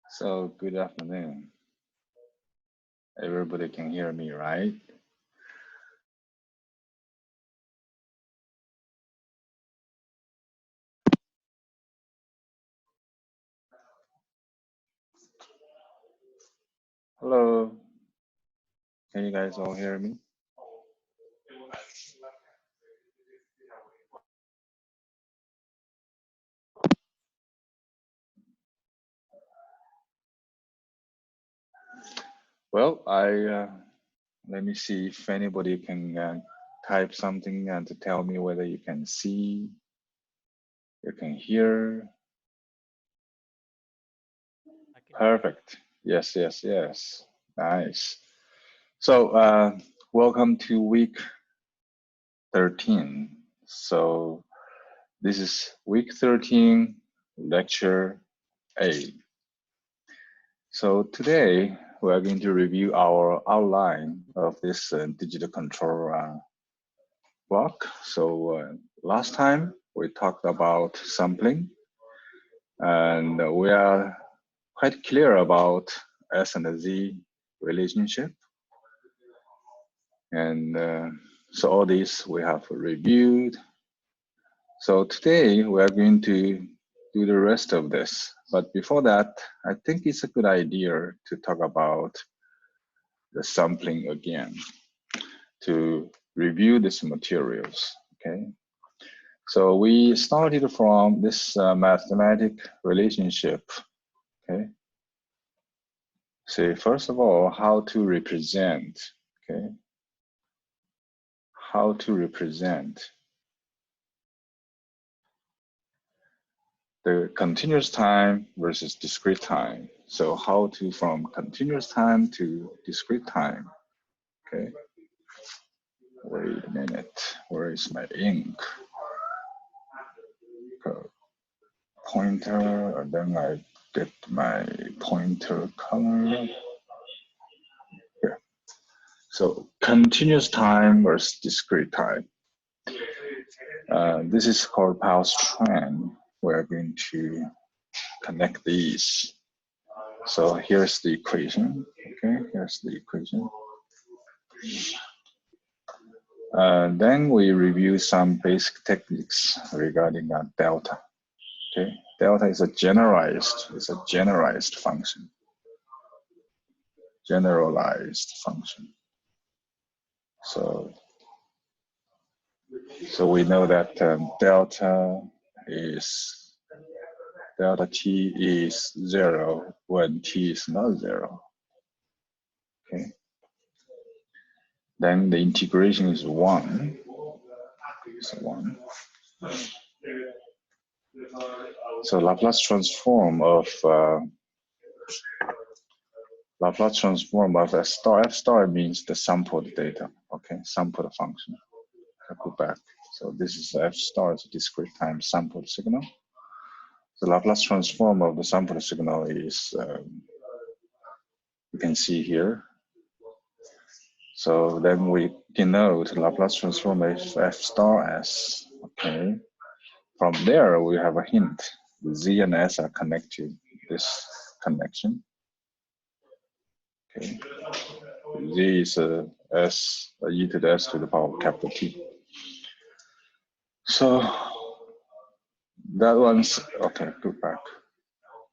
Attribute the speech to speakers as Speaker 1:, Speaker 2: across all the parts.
Speaker 1: So good afternoon. Everybody can hear me, right? Hello. Can you guys all hear me? Well, let me see if anybody can type something and to tell me whether you can see, you can hear. Perfect. Yes. Nice. So welcome to week 13. So this is week 13, lecture A. So today we are going to review our outline of this digital control block. So last time we talked about sampling, and we are quite clear about S and Z relationship. And so all this we have reviewed. So today we are going to do the rest of this. But before that, I think it's a good idea to talk about the sampling again, to review these materials, okay? So we started from this mathematic relationship, okay? So first of all, how to represent, okay? How to represent the continuous time versus discrete time. So how to from continuous time to discrete time, okay? Wait a minute, where is my ink? Pointer, and then I get my pointer color here. So continuous time versus discrete time. This is called Powell's trend. We're going to connect these. So here's the equation, okay? Here's the equation. Then we review some basic techniques regarding delta. Okay, delta is a generalized function. Generalized function. So we know that delta t is 0 when t is not 0. Okay. Then the integration is 1. It's 1. So Laplace transform of F star means the sampled data. Okay, sampled function. I'll go back. So this is F star, is a discrete time sampled signal. The Laplace transform of the sampled signal is you can see here. So then we denote Laplace transform as F star S. Okay. From there we have a hint. Z and S are connected. This connection. Okay. Z is S e to the S to the power capital T. So that one's okay. Go back.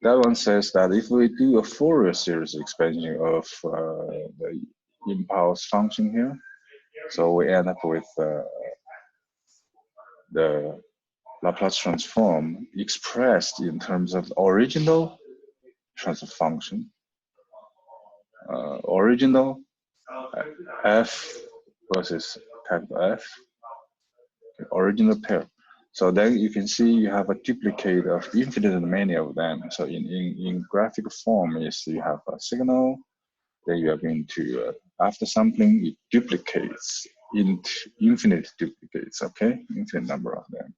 Speaker 1: That one says that if we do a Fourier series expansion of the impulse function here, so we end up with the Laplace transform expressed in terms of the original transfer function, original F versus capital F, okay, original pair. So then you can see you have a duplicate of infinite many of them. So in graphic form is you have a signal, then you are going to, after sampling, it duplicates into infinite duplicates, okay? Infinite number of them.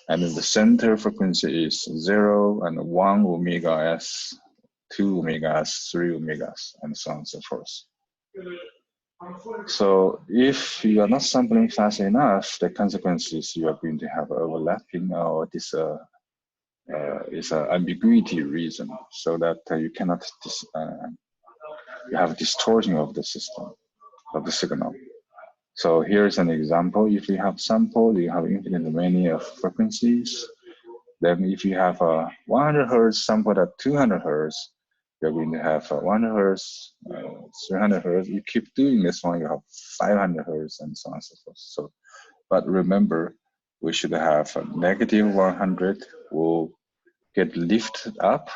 Speaker 1: And then the center frequency is 0 and 1 omega s, 2 omega s, 3 omegas, and so on and so forth. So if you are not sampling fast enough, the consequences you are going to have overlapping or this is an ambiguity reason, so that you cannot you have distortion of the system, of the signal. So here's an example. If you have sample, you have infinite many of frequencies. Then if you have a 100 hertz sample at 200 hertz, you're going to have 100 hertz, 300 hertz. You keep doing this one, you have 500 hertz and so on and so forth. So, but remember, we should have a negative 100 will get lifted up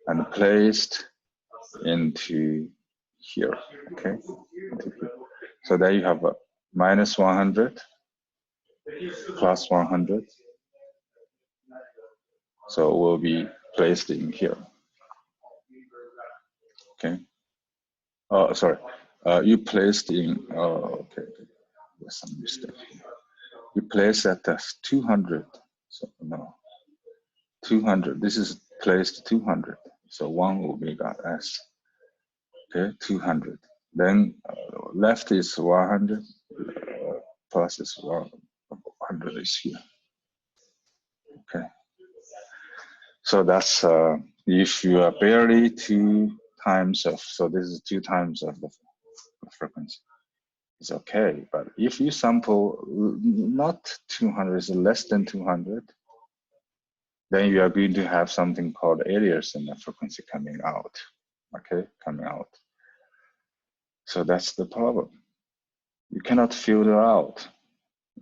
Speaker 1: and placed into here, okay? Into here. So there you have a minus 100, plus 100. So it will be placed in here. Okay. Oh, sorry. You placed in. Oh, okay. There's some mistake here. You place at 200. So no, 200. This is placed 200. So 1 omega s. Okay, 200. Then left is 100. Plus is 100 is here. Okay. So that's if you are barely 2 times of, so this is 2 times of the frequency. It's okay, but if you sample not 200, it's less than 200, then you are going to have something called aliasing frequency coming out, okay, coming out. So that's the problem. You cannot filter out.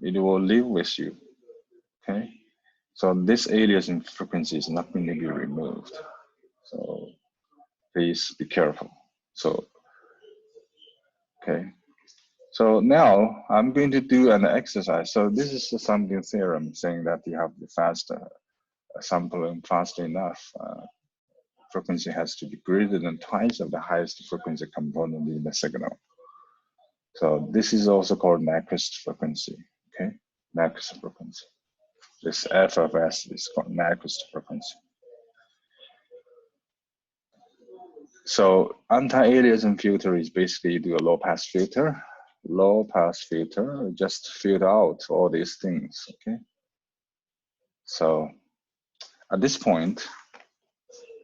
Speaker 1: It will live with you, okay? So this aliasing frequency is not going to be removed. So please be careful. So, okay. So now I'm going to do an exercise. So this is the sampling theorem saying that you have the faster sampling fast enough. Frequency has to be greater than twice of the highest frequency component in the signal. So this is also called Nyquist frequency, okay? Nyquist frequency. This F of S is called Nyquist frequency. So anti-aliasing filter is basically you do a low-pass filter. Low-pass filter, just filter out all these things, okay? So at this point,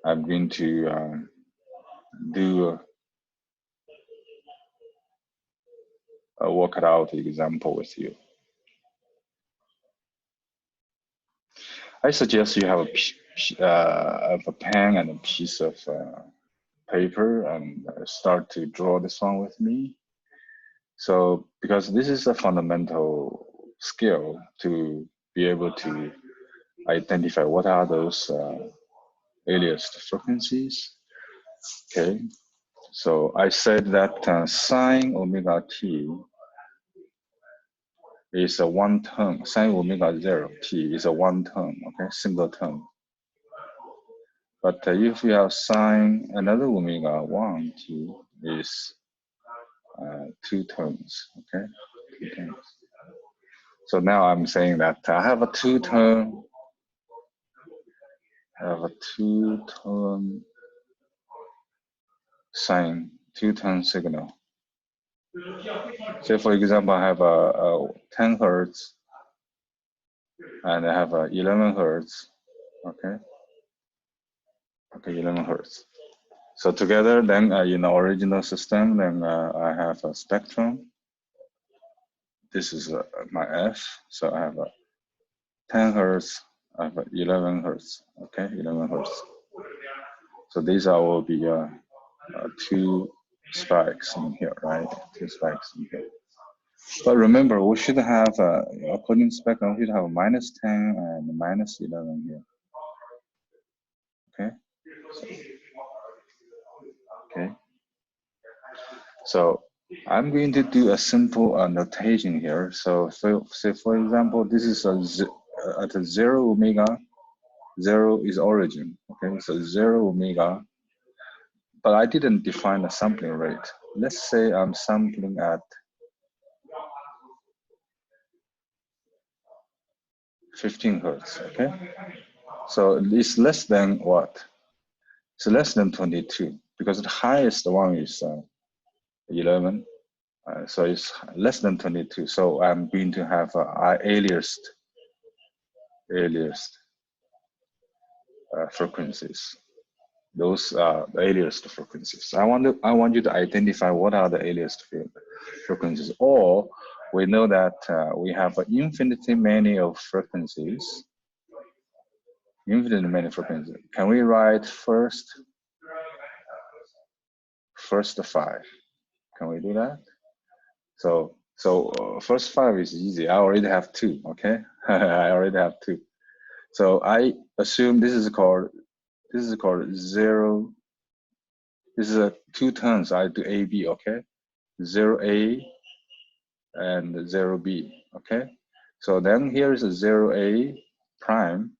Speaker 1: I'm going to do a work it out example with you. I suggest you have a pen and a piece of paper and start to draw this one with me. So, because this is a fundamental skill to be able to identify what are those aliased frequencies. Okay, so I said that sine omega t is a one term, sine omega 0 t is a one term, okay, single term. But if you have sine another omega 1 t is 2 terms, okay, 2 terms. So now I'm saying that I have a 2-term, sine, 2-term signal. Say for example, I have a 10 hertz and I have a 11 hertz, okay? Okay, 11 hertz. So together then in the original system, then I have a spectrum. This is my F, so I have a 10 hertz, I have a 11 hertz, okay, 11 hertz. So these are will be 2 spikes in here, right? 2 spikes in here. But remember, we should have, according to spectrum, we should have -10 and -11 here. Okay. Okay. So I'm going to do a simple notation here. So say for example, this is at a 0 omega, 0 is origin. Okay, so 0 omega. But I didn't define a sampling rate. Let's say I'm sampling at 15 hertz, okay? So it's less than what? It's less than 22 because the highest one is 11. So it's less than 22. So I'm going to have aliased. frequencies. Those are the aliased frequencies. I want you to identify what are the aliased frequencies. Or we know that we have an infinitely many of frequencies. Infinitely many frequencies. Can we write first 5? Can we do that? So first 5 is easy. I already have 2. Okay, I already have 2. So I assume this is called 0. This is a 2 terms. I do AB. Okay, 0A and 0B. Okay, so then here is a 0A prime,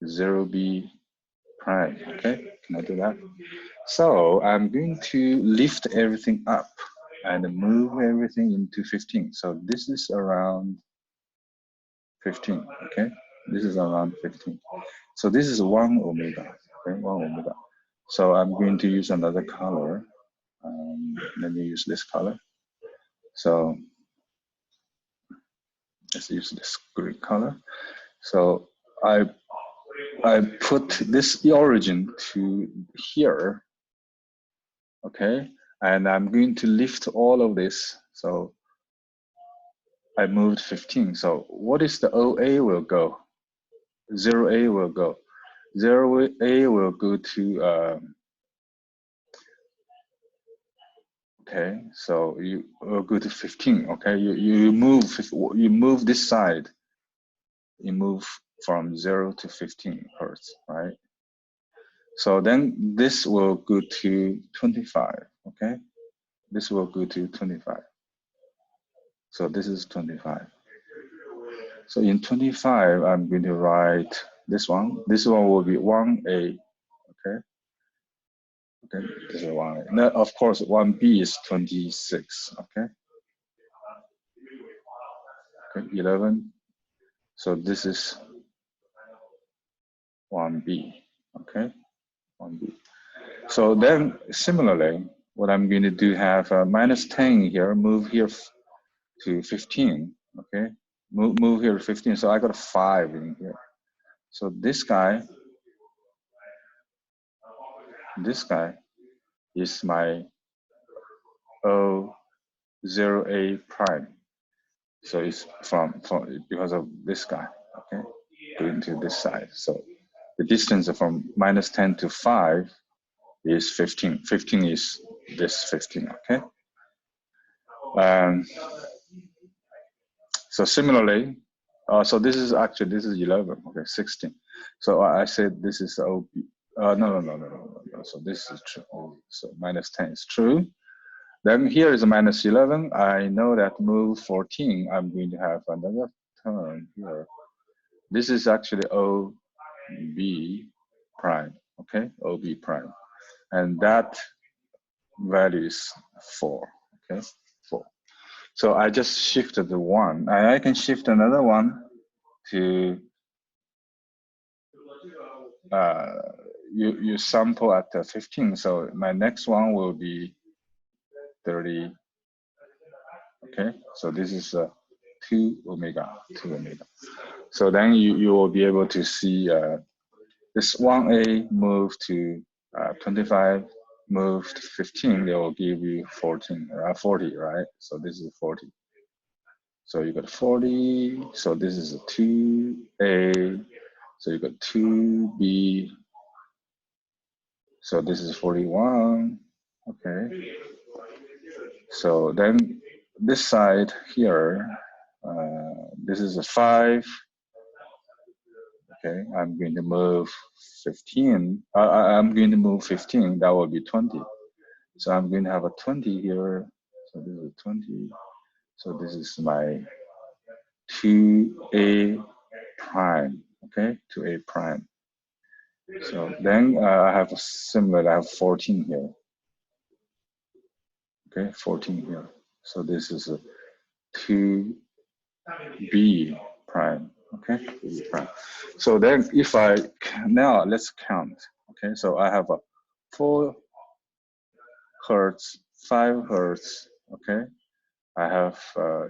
Speaker 1: 0B prime. Okay, can I do that? So I'm going to lift everything up and move everything into 15. So this is around 15. Okay, this is around 15. So this is 1 omega. Okay, 1 omega. So I'm going to use another color. Let me use this color. So let's use this green color. So I put this origin to here, okay, and I'm going to lift all of this. So I moved 15. So what is the OA will go? 0A will go. 0A will go to okay. So you will go to 15. Okay, you move this side. You move from 0 to 15 hertz, right? So then this will go to 25, okay? This will go to 25. So this is 25. So in 25, I'm going to write this one. This one will be 1A, okay? Okay, this is 1A. Now, of course, 1B is 26, okay? Okay, 11. So this is 1B, okay? 1B. So then similarly, what I'm going to do have minus 10 here, move here to 15, okay? Move here to 15, so I got a 5 in here. So this guy is my O0A prime. So it's from because of this guy, okay? Going to this side. So the distance from minus 10 to 5 is 15. 15 is this 15, okay? So similarly, so this is 11, okay, 16. So I said this is OB. No. So this is true. So minus 10 is true. Then here is a minus 11. I know that move 14, I'm going to have another term here. This is actually OB prime, okay, OB prime. And that value is 4, okay, 4. So I just shifted the 1. I can shift another one to you sample at 15. So my next one will be 30. Okay, so this is 2 omega. So then you will be able to see this 1A move to 25, move to 15. They will give you 40, right? So this is 40. So you got 40. So this is a 2A. So you got 2B. So this is 41. Okay. So then this side here, this is a 5. Okay, I'm going to move 15. I'm going to move 15. That will be 20. So I'm going to have a 20 here. So this is 20. So this is my 2A prime. Okay, 2A prime. So then I have a similar. I have 14 here. Okay, 14 here. So this is a 2B prime. Okay, B prime. So then if now let's count. Okay, so I have a 4 hertz, 5 hertz. Okay, I have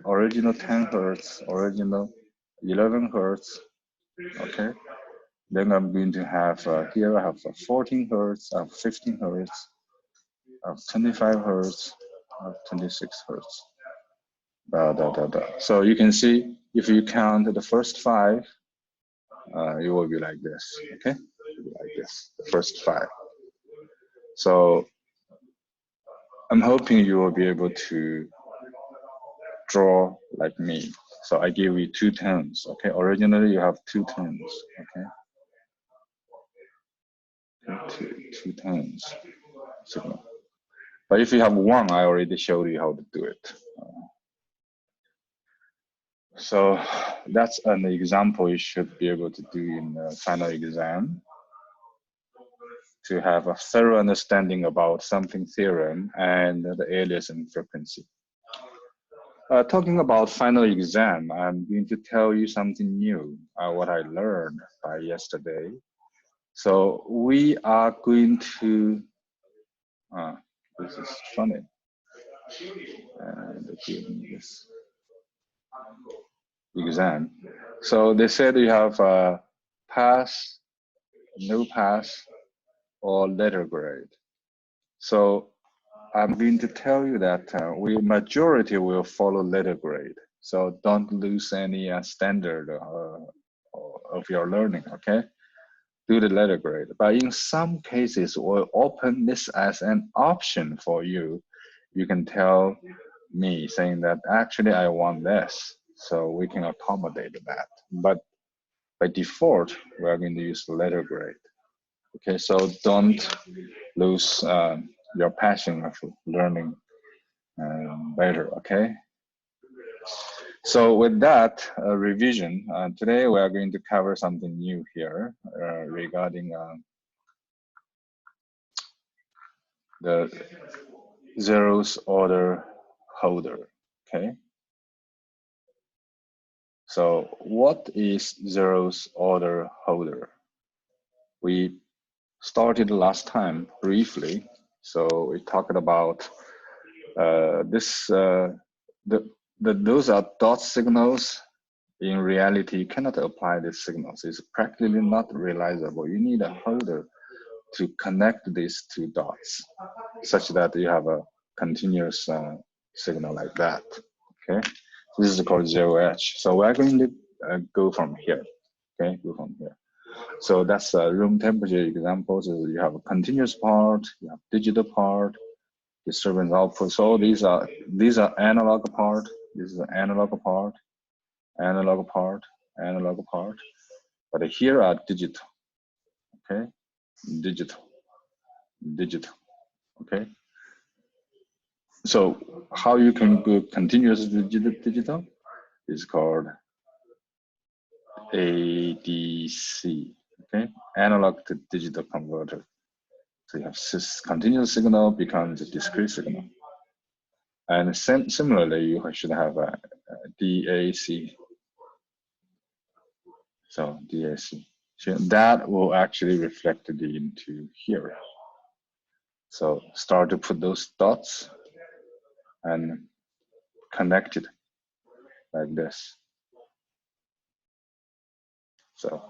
Speaker 1: original 10 hertz, original 11 hertz. Okay, Then I'm going to have here I have 14 hertz, I have 15 hertz, I have 25 hertz, I have 26 hertz. So you can see if you count the first 5, it will be like this. Okay, it will be like this. The first 5. So I'm hoping you will be able to draw like me. So I give you 2 tones. Okay, originally you have 2 tones. Okay, two tones signal. But if you have 1, I already showed you how to do it. So that's an example you should be able to do in the final exam, to have a thorough understanding about something theorem and the aliasing frequency. Talking about final exam, I'm going to tell you something new, what I learned by yesterday. So we are going to, this is funny, and give me this exam. So they said you have pass, no pass, or letter grade. So I'm going to tell you that majority will follow letter grade. So don't lose any standard of your learning, okay? Do the letter grade. But in some cases, we'll open this as an option for you. You can tell me saying that actually I want this, so we can accommodate that. But by default, we're going to use the letter grade. Okay, so don't lose your passion of learning better, okay? So with that revision, today we are going to cover something new here regarding the zeros order holder, okay? So what is zeros order holder? We started last time briefly. So we talked about those are dot signals. In reality, you cannot apply these signals. It's practically not realizable. You need a holder to connect these 2 dots such that you have a continuous signal like that. Okay, this is called 0H. So we're going to go from here. Okay, go from here. So that's room temperature examples. You have a continuous part, you have digital part, disturbance output. So these are analog part. This is an analog part, analog part, analog part. But here are digital. Okay, digital, digital. Okay. So how you can go continuous digital is called ADC. Okay, analog to digital converter. So you have continuous signal becomes a discrete signal. And similarly, you should have a DAC. So DAC. So that will actually reflect it into here. So start to put those dots and connect it like this. So,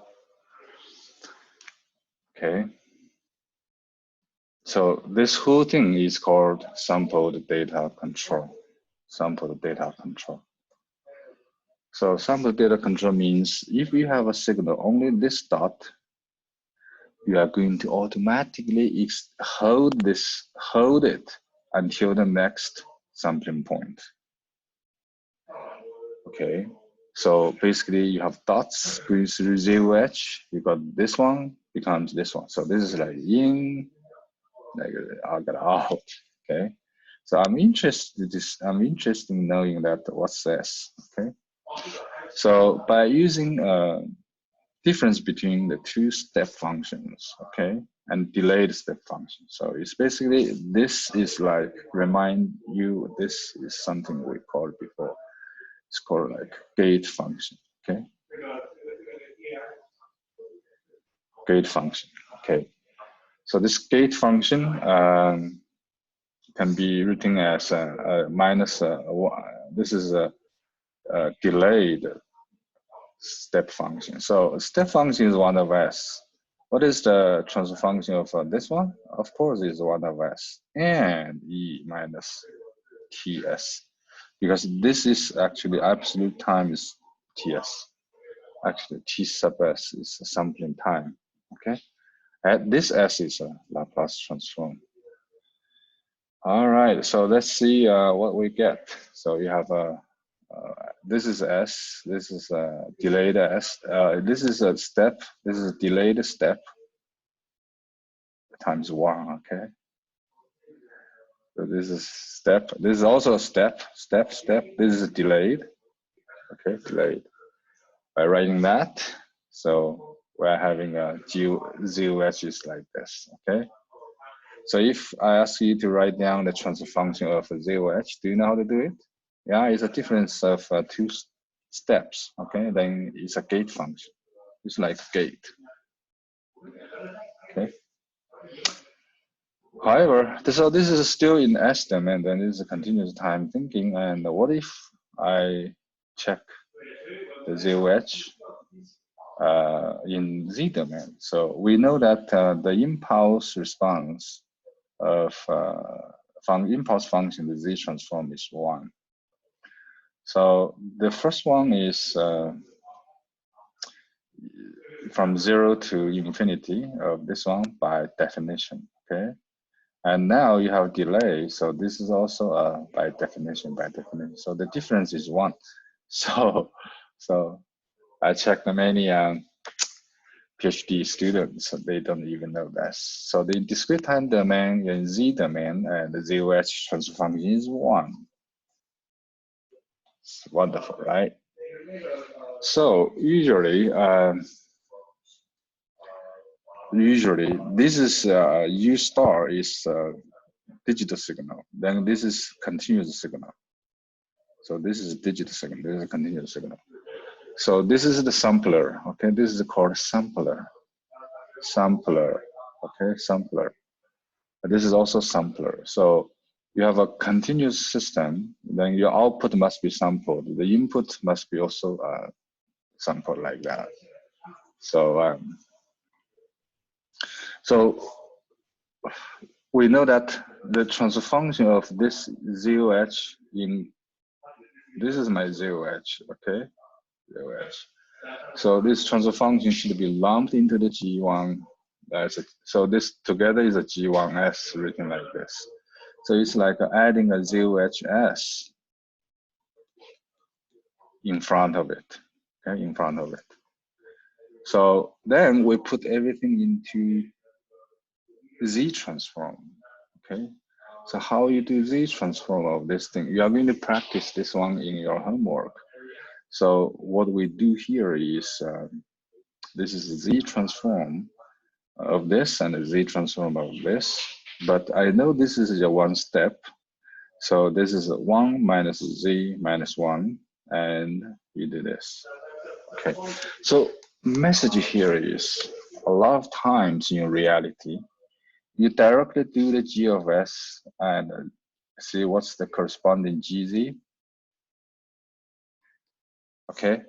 Speaker 1: okay. So this whole thing is called sampled data control. Sampled data control. So sampled data control means if you have a signal only this dot, you are going to automatically hold it until the next sampling point. Okay. So basically you have dots going through 0H, you got this one becomes this one. So this is like in, like out. Okay. So I'm interested in knowing that what's this. Okay. So by using difference between the 2 step functions, okay, and delayed step function. So it's basically, this is like remind you, this is something we called before. It's called like gate function, okay? Gate function, okay. So this gate function can be written as minus, this is a delayed step function. So step function is 1 of s. What is the transfer function of this one? Of course, it's 1 of s and e minus ts, because this is actually absolute time is ts. Actually, t sub s is sampling time. Okay, and this s is a Laplace transform. All right, so let's see what we get. So you have a this is S, this is a delayed S, this is a step, this is a delayed step times 1, okay? So this is step, this is also a step, this is delayed, okay, delayed. By writing that, so we're having a zero edges like this, okay? So if I ask you to write down the transfer function of a zero edge, do you know how to do it? Yeah, it's a difference of 2 steps, okay? Then it's a gate function. It's like gate, okay? However, so this is still in S domain, then this is a continuous time thinking. And what if I check the zero edge in Z domain? So we know that the impulse response of from impulse function, the Z transform is 1. So the first one is from 0 to infinity of this one by definition, okay? And now you have delay, so this is also by definition. So the difference is 1. So I checked many PhD students, they don't even know that. So the discrete time domain in Z domain and the zero edge transfer function is 1. It's wonderful, right? So usually this is U star is digital signal. Then this is continuous signal. So this is digital signal. This is a continuous signal. So this is the sampler. Okay, this is called sampler. Sampler. Okay, sampler. This is also sampler. So you have a continuous system. Then your output must be sampled. The input must be also sampled like that. So so we know that the transfer function of this zero edge in this is my zero edge, okay? Zero edge. So this transfer function should be lumped into the G1. So this together is a G1S written like this. So it's like adding a zero edge S in front of it, okay? In front of it. So then we put everything into Z transform, okay? So how you do Z transform of this thing? You are going to practice this one in your homework. So what we do here is, this is Z transform of this and a Z transform of this. But I know this is a 1 step. So this is a 1 minus Z minus 1, and we do this. Okay, so message here is a lot of times in reality, you directly do the G of S and see what's the corresponding GZ. Okay,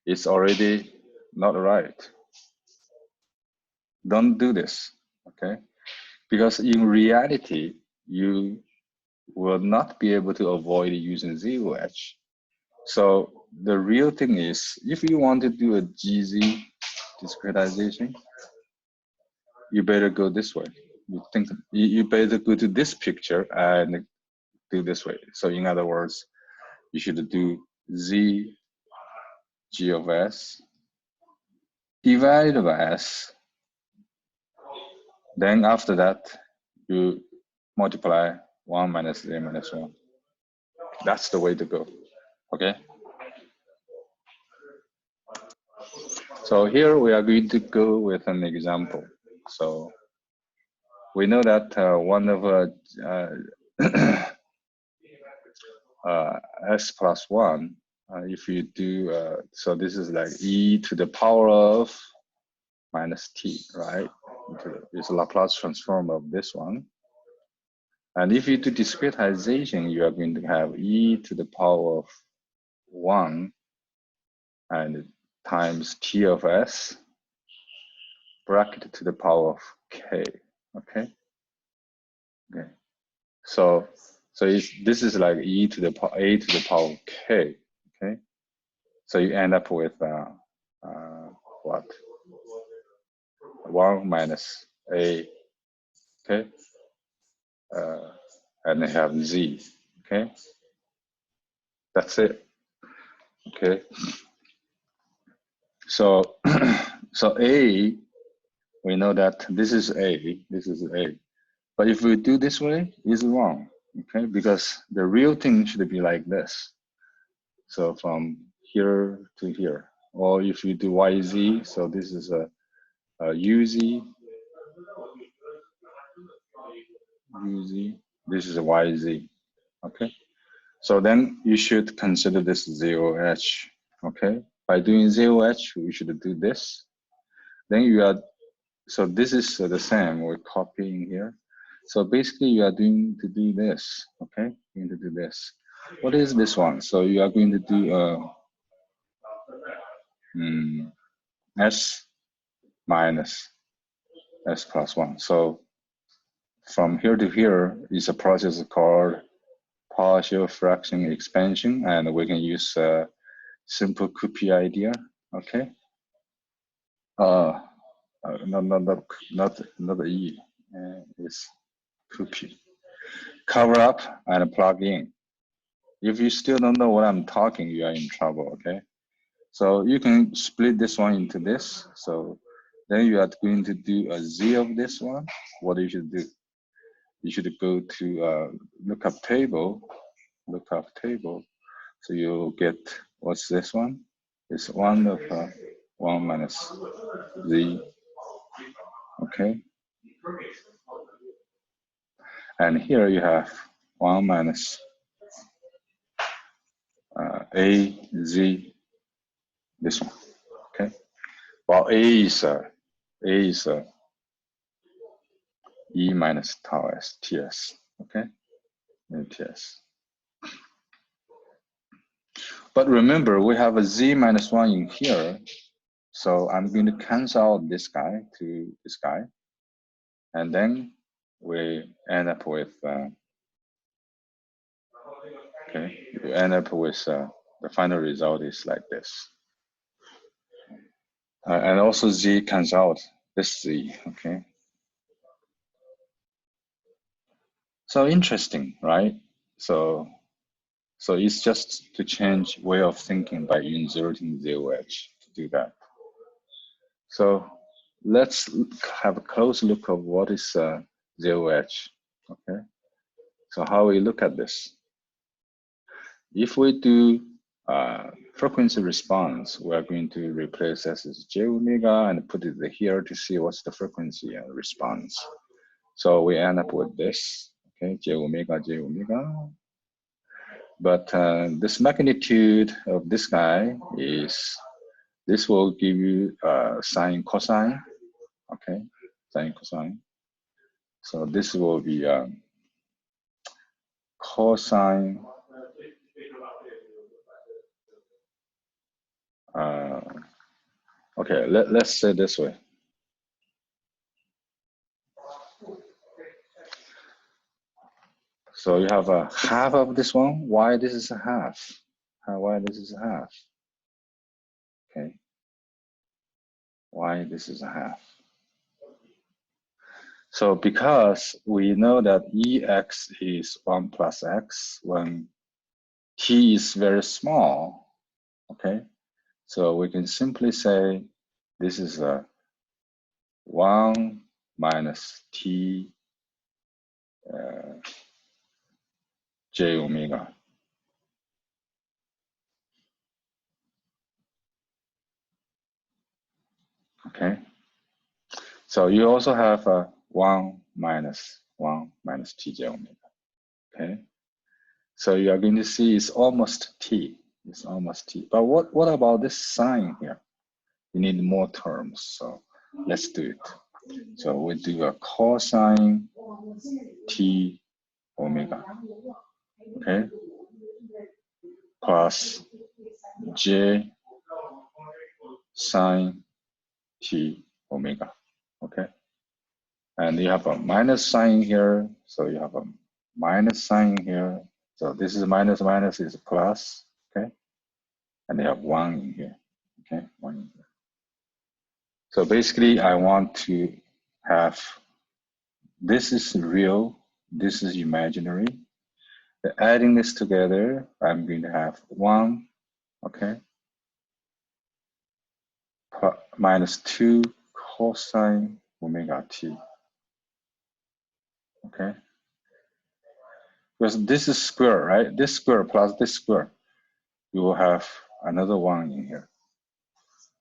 Speaker 1: it's already not right. Don't do this, okay? Because in reality, you will not be able to avoid using zero edge. So the real thing is, if you want to do a GZ discretization, you better go this way. You better go to this picture and do this way. So in other words, you should do Z G of S divided by S. Then after that, you multiply 1 minus Z minus 1. That's the way to go, okay? So here we are going to go with an example. So we know that one of S plus 1, if you do, so this is like e to the power of minus t, right? It's a Laplace transform of this one. And if you do discretization, you are going to have e to the power of 1 and times T of S bracket to the power of K, okay? Okay. So this is like a to the power of K, okay? So you end up with what? 1 minus A, okay? And I have Z, okay? That's it, okay? So, so A, we know that this is A, But if we do this way, it's wrong, okay? Because the real thing should be like this. So from here to here. Or if you do YZ, so this is a UZ, this is a YZ, okay? So then you should consider this 0H, okay? By doing 0H, we should do this. Then you are, so this is the same, we're copying here. So basically you are going to do this, okay? You're going to do this. What is this one? So you are going to do S minus S plus 1. So from here to here is a process called partial fraction expansion, and we can use simple copy idea, okay? Not E, it's copy. Cover up and plug in. If you still don't know what I'm talking, you are in trouble, okay? So you can split this one into this. So then you are going to do a Z of this one. What you should do? You should go to lookup table. So you'll get, what's this one? It's 1 of 1 minus Z, okay? And here you have 1 minus A, Z, this one, okay? Well, A is E minus tau S, TS, okay? And TS. But remember, we have a Z minus 1 in here. So I'm going to cancel out this guy to this guy. And then we end up with, the final result is like this. And also Z cancels out this Z, okay? So interesting, right? So it's just to change way of thinking by inserting 0H to do that. So let's have a close look of what is 0H, okay? So how we look at this. If we do frequency response, we are going to replace S as J omega and put it here to see what's the frequency response. So we end up with this, okay, J omega. But this magnitude of this guy is, this will give you sine cosine, okay, sine cosine. So this will be cosine okay, let's say this way. So you have a half of this one. Why this is a half? Why this is a half? Okay. Why this is a half? So because we know that EX is 1 plus X when T is very small, okay? So we can simply say this is a 1 minus T J omega. Okay. So you also have a 1 minus Tj omega. Okay. So you are going to see it's almost T. It's almost T. But what about this sign here? You need more terms. So let's do it. So we do a cosine T omega. Okay. Plus J sine t omega, okay? And you have a minus sign here, so you have a minus sign here. So this is minus minus is plus, okay? And you have 1 in here, okay? 1 in here. So basically, I want to have, this is real, this is imaginary. Adding this together, I'm going to have 1, okay? Minus 2 cosine omega t, okay? Because this is square, right? This square plus this square, you will have another 1 in here.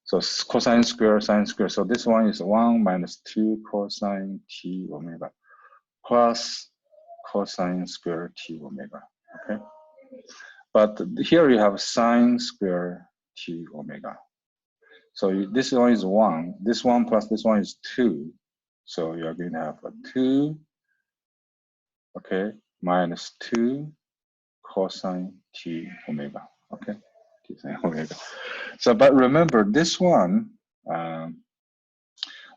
Speaker 1: So cosine square, sine square. So this one is 1 minus 2 cosine t omega plus cosine square t omega, okay? But here you have sine square t omega. So this one is 1. This one plus this one is 2. So you're going to have a 2, okay, minus 2 cosine t omega, okay? T sine omega. So, but remember this one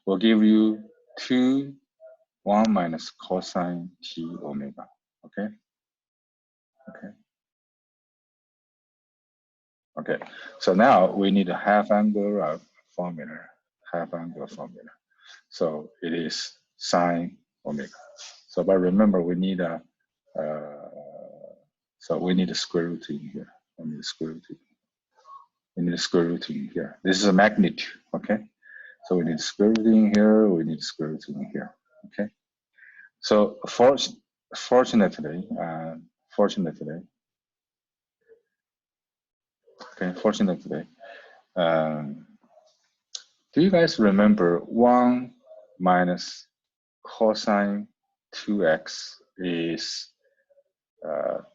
Speaker 1: will give you 2, 1 minus cosine t omega, okay? Okay. Okay, so now we need a half angle formula, half angle formula. So it is sine omega. So, but remember we need a, so we need a square root in here. We need a square root. We need a square root in here. This is a magnitude, okay? So we need a square root in here. We need a square root in here, okay? So fortunately, do you guys remember 1 minus cosine 2x is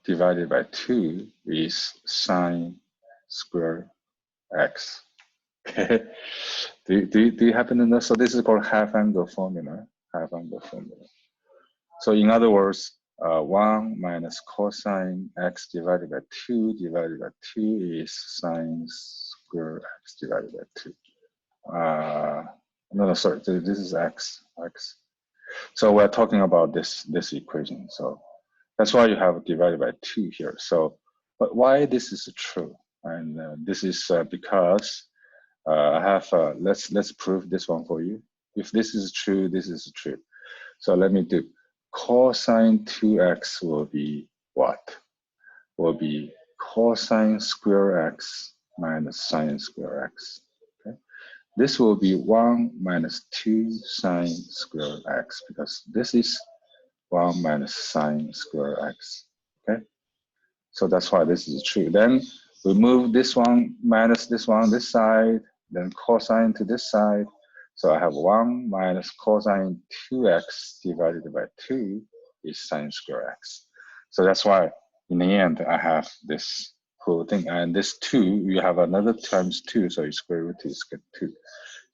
Speaker 1: divided by 2 is sine square x? Okay. Do you happen to know? So this is called half angle formula. Half angle formula. So in other words, 1 minus cosine x divided by 2 is sine square x divided by 2. No, sorry, this is x. So we're talking about this equation. So that's why you have divided by 2 here. So, but why this is true? And this is because I have, let's prove this one for you. If this is true, this is true. So let me do. Cosine 2x will be what? Will be cosine square x minus sine square x. Okay. This will be 1 minus 2 sine square x, because this is 1 minus sine square x. Okay. So that's why this is true. Then we move this one minus this one this side, then cosine to this side. So I have 1 minus cosine 2x divided by 2 is sine square x. So that's why in the end I have this whole thing. And this 2, you have another times 2, so your square root is 2.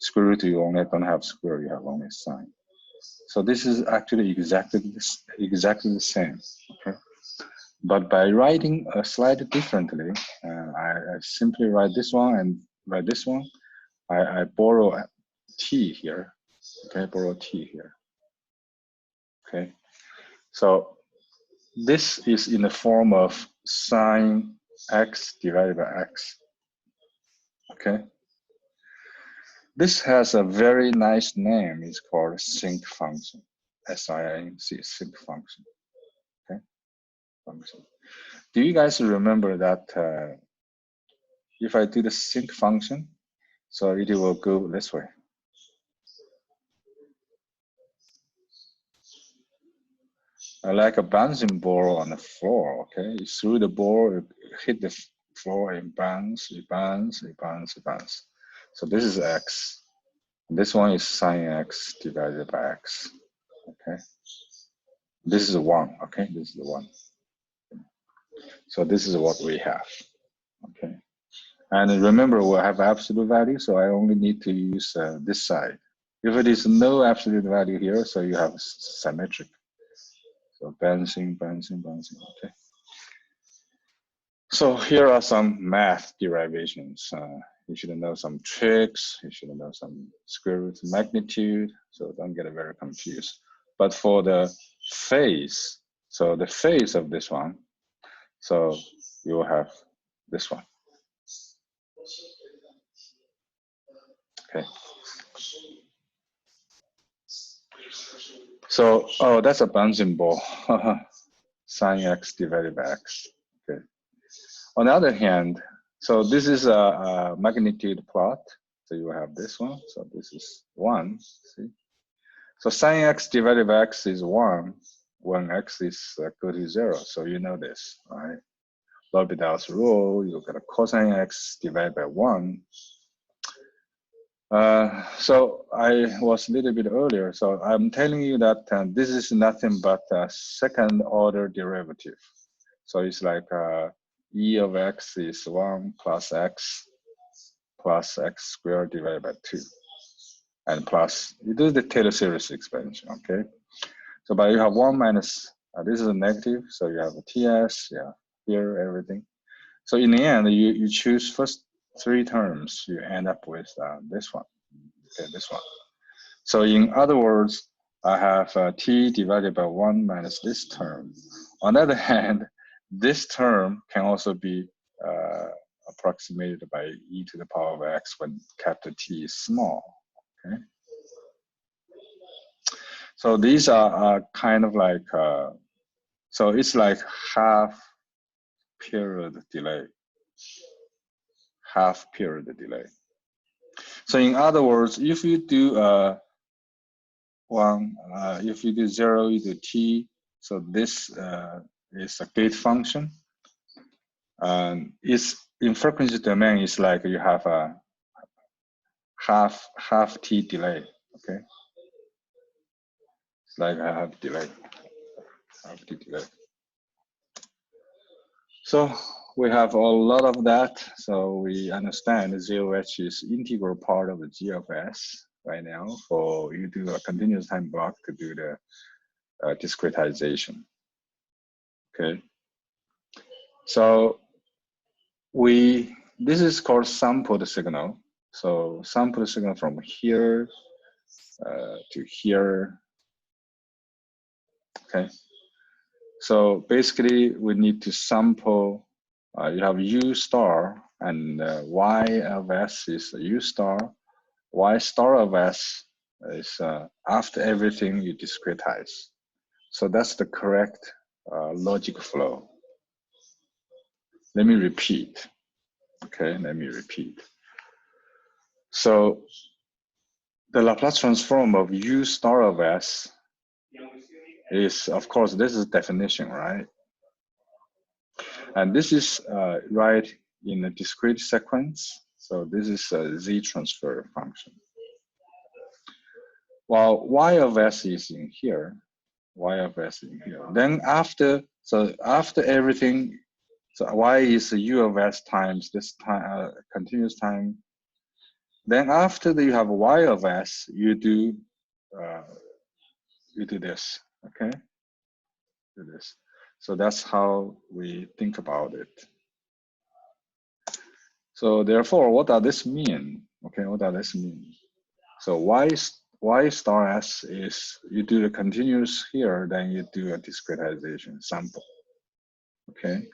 Speaker 1: Square root, you only don't have square, you have only sine. So this is actually exactly the same, okay? But by writing slightly differently, I simply write this one and write this one. I borrow t here, okay, borrow t here, okay. So this is in the form of sine x divided by x, okay. This has a very nice name. It's called sinc function, S-I-N-C, sinc function, okay, function. Do you guys remember that if I do the sinc function, so it will go this way? Like a bouncing ball on the floor, okay? You threw the ball, it hit the floor and bounce, it bounce, it bounce, it bounce. So this is x. This one is sine x divided by x, okay? This is 1, okay? This is 1. So this is what we have, okay? And remember, we have absolute value, so I only need to use this side. If it is no absolute value here, so you have symmetric. So bouncing, okay? So here are some math derivations. You should know some tricks. You should know some square root magnitude. So don't get very confused. But for the phase, so the phase of this one, so you will have this one. Okay. So, oh, that's a bouncing ball. Sine x divided by x. Okay. On the other hand, so this is a magnitude plot. So you have this one. So this is 1. See? So sine x divided by x is 1 when x is equal to 0. So you know this, right? L'Hopital's rule, you got a cosine x divided by 1. So I was a little bit earlier. So I'm telling you that this is nothing but a second order derivative. So it's like e of x is 1 plus x squared divided by 2. And plus, you do the Taylor series expansion, okay? So, but you have 1 minus, this is a negative, so you have a TS, yeah, here, everything. So in the end, you choose first 3 terms, you end up with this one, okay, this one. So in other words, I have t divided by 1 minus this term. On the other hand, this term can also be approximated by e to the power of x when capital T is small, okay? So these are kind of like, so it's like half period delay. So in other words, if you do if you do 0, you do t, so this is a gate function. It's in frequency domain, it's like you have a half t delay, okay? It's like a half t delay. So we have a lot of that. So we understand 0h is integral part of the G of S right now for you do a continuous time block to do the discretization. Okay. So this is called sampled signal. So sampled signal from here to here. Okay. So basically we need to sample, you have U star and Y of S is U star. Y star of S is after everything you discretize. So that's the correct logic flow. Let me repeat. Okay, let me repeat. So the Laplace transform of U star of S is, of course, this is definition, right? And this is right in a discrete sequence. So this is a Z transfer function. While Y of S is in here, Y of S in here. Then after everything, so Y is U of S times this time, continuous time. Then after you have Y of S, you do this, okay? Do this. So that's how we think about it. So therefore, what does this mean? Okay, what does this mean? So Y star S is you do the continuous here, then you do a discretization sample. Okay,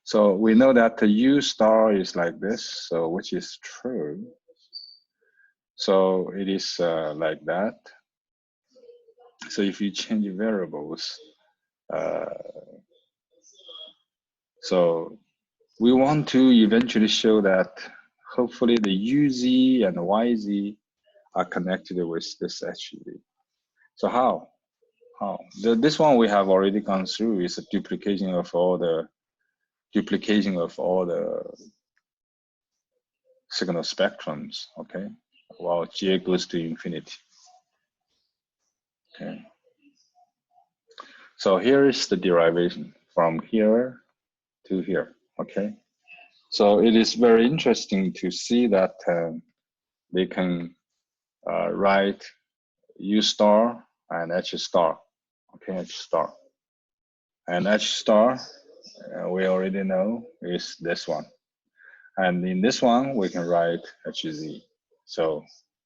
Speaker 1: so we know that the U star is like this, so which is true. So it is like that. So if you change variables, so we want to eventually show that hopefully the UZ and the YZ are connected with this HV. So how? This one we have already gone through is a duplication of all the signal spectrums, okay? While J goes to infinity. Okay. So here is the derivation from here to here, okay? So it is very interesting to see that they can write U star and H star, okay, H star. And H star, we already know is this one. And in this one, we can write HZ. So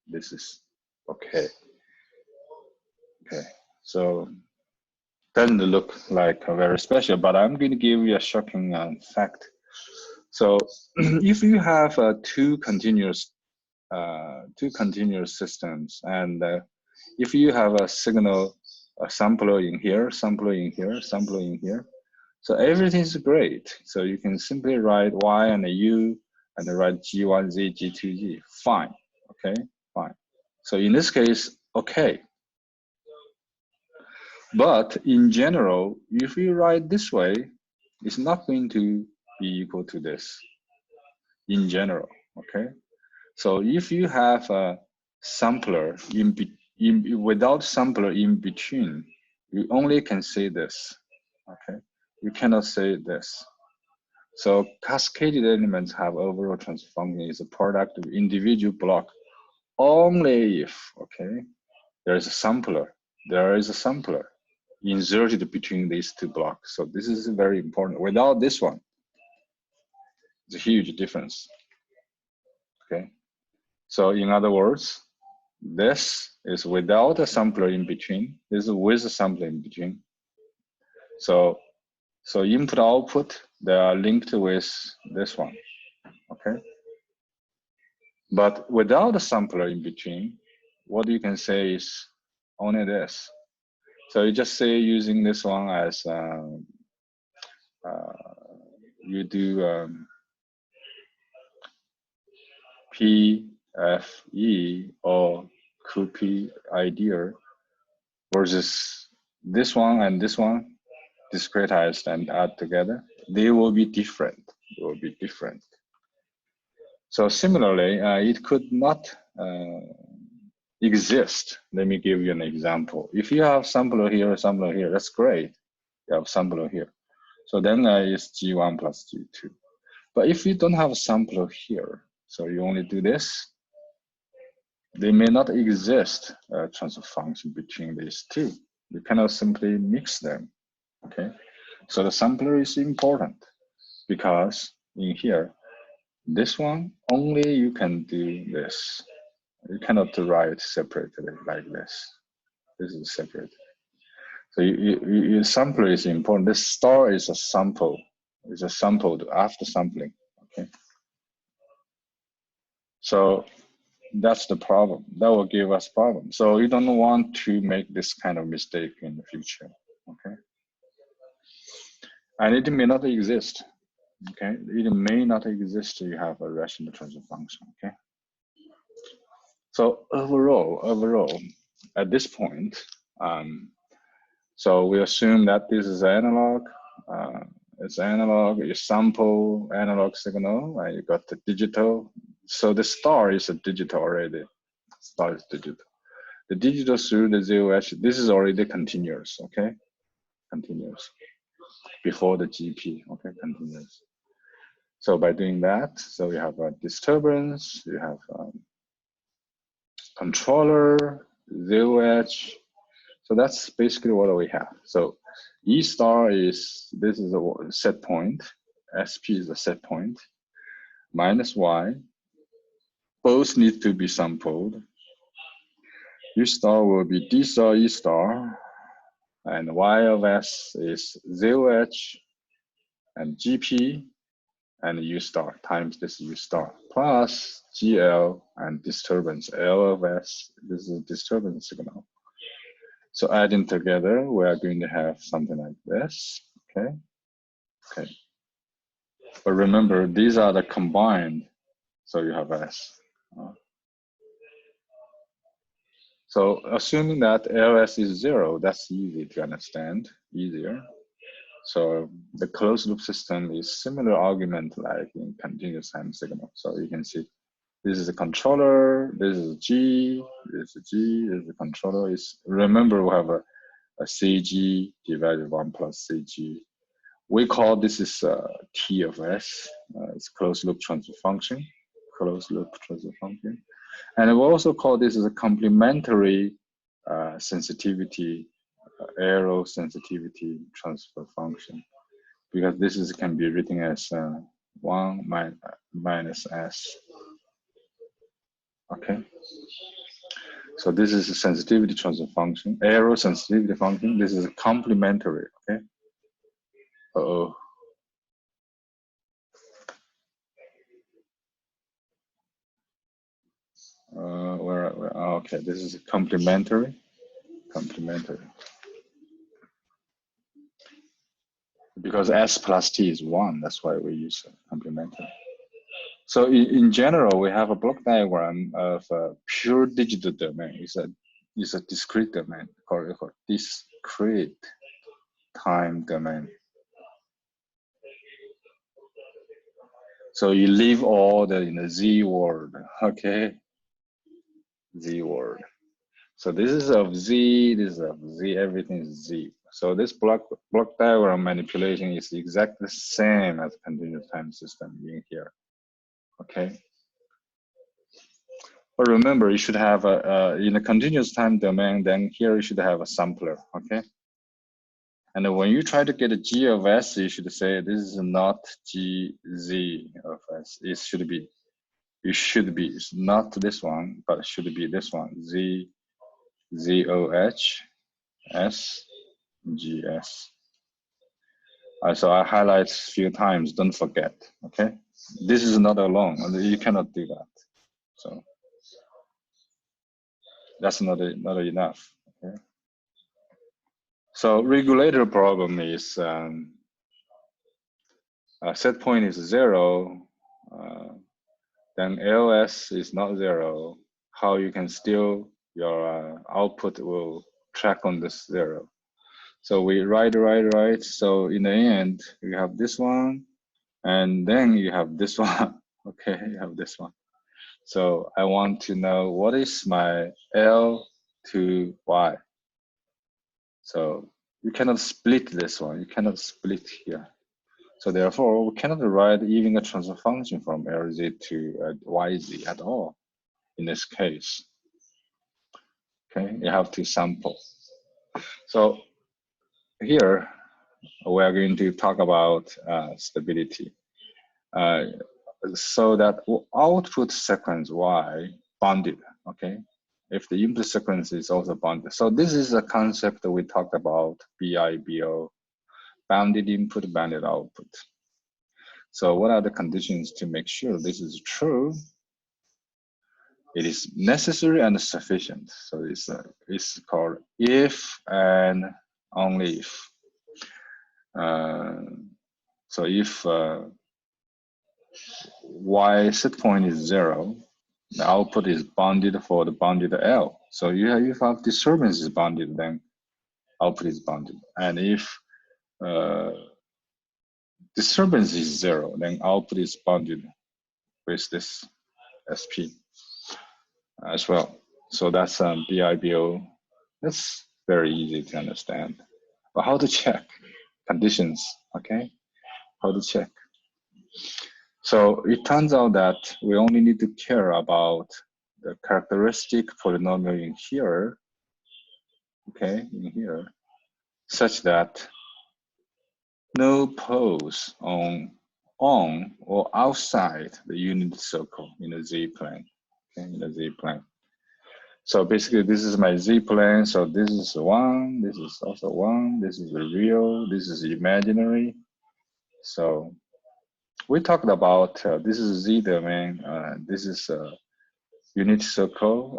Speaker 1: this is okay. Okay, so doesn't look like very special, but I'm going to give you a shocking fact. So if you have two continuous systems, and if you have a signal, a sampler in here, sampler in here, sampler in here, so everything's great. So you can simply write Y and a U and write G1Z, G2Z, fine, okay, fine. So in this case, okay. But in general, if you write this way, it's not going to be equal to this in general, okay? So if you have a sampler without sampler in between, you only can say this, okay? You cannot say this. So cascaded elements have overall transfer function is a product of individual block only if, okay, there is a sampler inserted between these two blocks. So this is very important. Without this one, it's a huge difference, okay? So in other words, this is without a sampler in between. This is with a sampler in between. So input output, they are linked with this one, okay? But without a sampler in between, what you can say is only this. So you just say using this one as you do PFE or COOP idea versus this one and this one discretized and add together, they will be different. They will be different. So similarly, it could not exist. Let me give you an example. If you have sampler here, that's great. You have sampler here. So then it's G1 plus G2. But if you don't have a sampler here, so you only do this, they may not exist a transfer function between these two. You cannot simply mix them, okay? So the sampler is important because in here, this one, only you can do this. You cannot write separately like this. This is separate. So your sampler is important. This star is a sample. It's a sampled after sampling, okay? So that's the problem. That will give us problem. So you don't want to make this kind of mistake in the future, okay? And it may not exist, okay? It may not exist. You have a rational transfer function, okay? So overall, at this point, so we assume that this is analog. It's analog. You sample analog signal, and you got the digital. So the star is a digital already. Star is digital. The digital through the 0H, this is already continuous, okay? Continuous. Before the GP, okay, continuous. So by doing that, so you have a disturbance, you have controller, 0H. So that's basically what we have. So E star is, this is a set point, SP is a set point, minus Y, both need to be sampled. U star will be D star, E star, and Y of S is 0H and GP and U star times this U star plus GL and disturbance L of S. This is a disturbance signal. So adding together, we are going to have something like this, okay? Okay. But remember, these are the combined, so you have S. So assuming that LS is 0, that's easy to understand, easier. So the closed loop system is similar argument like in continuous time signal. So you can see this is a controller, this is G, this is G, this is a controller. Remember we have a CG divided 1 plus CG. We call this is T of S. It's closed loop transfer function, closed loop transfer function. And we also call this as a complementary sensitivity, arrow sensitivity transfer function, because this is can be written as 1 minus S. Okay. So this is a sensitivity transfer function, error sensitivity function. This is complementary. Okay. Uh-oh. Where okay, this is complementary. Because S plus T is 1, that's why we use complementary. So in general, we have a block diagram of a pure digital domain. It's a discrete domain, called discrete time domain. So you leave all the in the Z word, okay? Z word. So this is of Z, this is of Z, everything is Z. So this block diagram manipulation is exactly the same as continuous time system in here, okay? But remember, you should have in a continuous time domain, then here you should have a sampler, okay? And when you try to get a G of S, you should say this is not GZ of S. It should be, it's not this one, but it should be this one, ZOH S GS. So I highlight a few times, don't forget, okay? This is not alone, you cannot do that. So that's not enough, okay? So regulator problem is set point is 0, then LS is not 0. How you can still, your output will track on this 0. So we write. So in the end, you have this one, and then you have this one. Okay, you have this one. So I want to know what is my L to Y. So you cannot split this one. You cannot split here. So therefore, we cannot write even a transfer function from LZ to YZ at all in this case. Okay, you have to sample. So here, we are going to talk about stability. So that output sequence Y bounded, okay? If the input sequence is also bounded. So this is a concept that we talked about, BIBO, bounded input, bounded output. So what are the conditions to make sure this is true? It is necessary and sufficient. So it's called if and only if. So if Y set point is 0, the output is bounded for the bounded L. So if have disturbance is bounded, then output is bounded. And if disturbance is 0, then output is bounded with this SP as well. So that's BIBO. That's very easy to understand. But how to check conditions, okay? How to check. So it turns out that we only need to care about the characteristic polynomial in here, okay, in here, such that no poles on or outside the unit circle in the z-plane, okay, in the z-plane. So basically, this is my z-plane. So this is 1, this is also 1, this is real, this is imaginary. So we talked about this is z domain, this is a unit circle,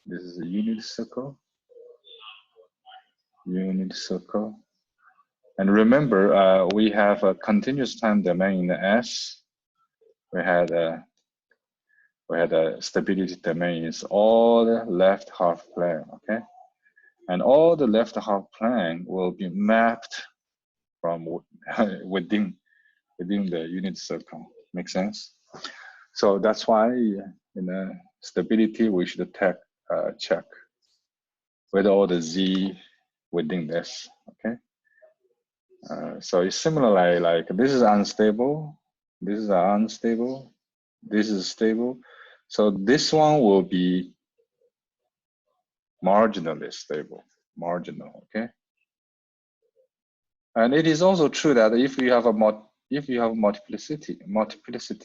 Speaker 1: this is a unit circle. And remember, we have a continuous time domain in the S. We had a stability domain is all the left half plane, okay? And all the left half plane will be mapped from within the unit circle. Make sense? So that's why in the stability we should check whether all the Z within this, okay? So it's similarly like this is unstable, this is unstable, this is stable. So this one will be marginally stable, marginal, okay? And it is also true that if you have a if you have multiplicity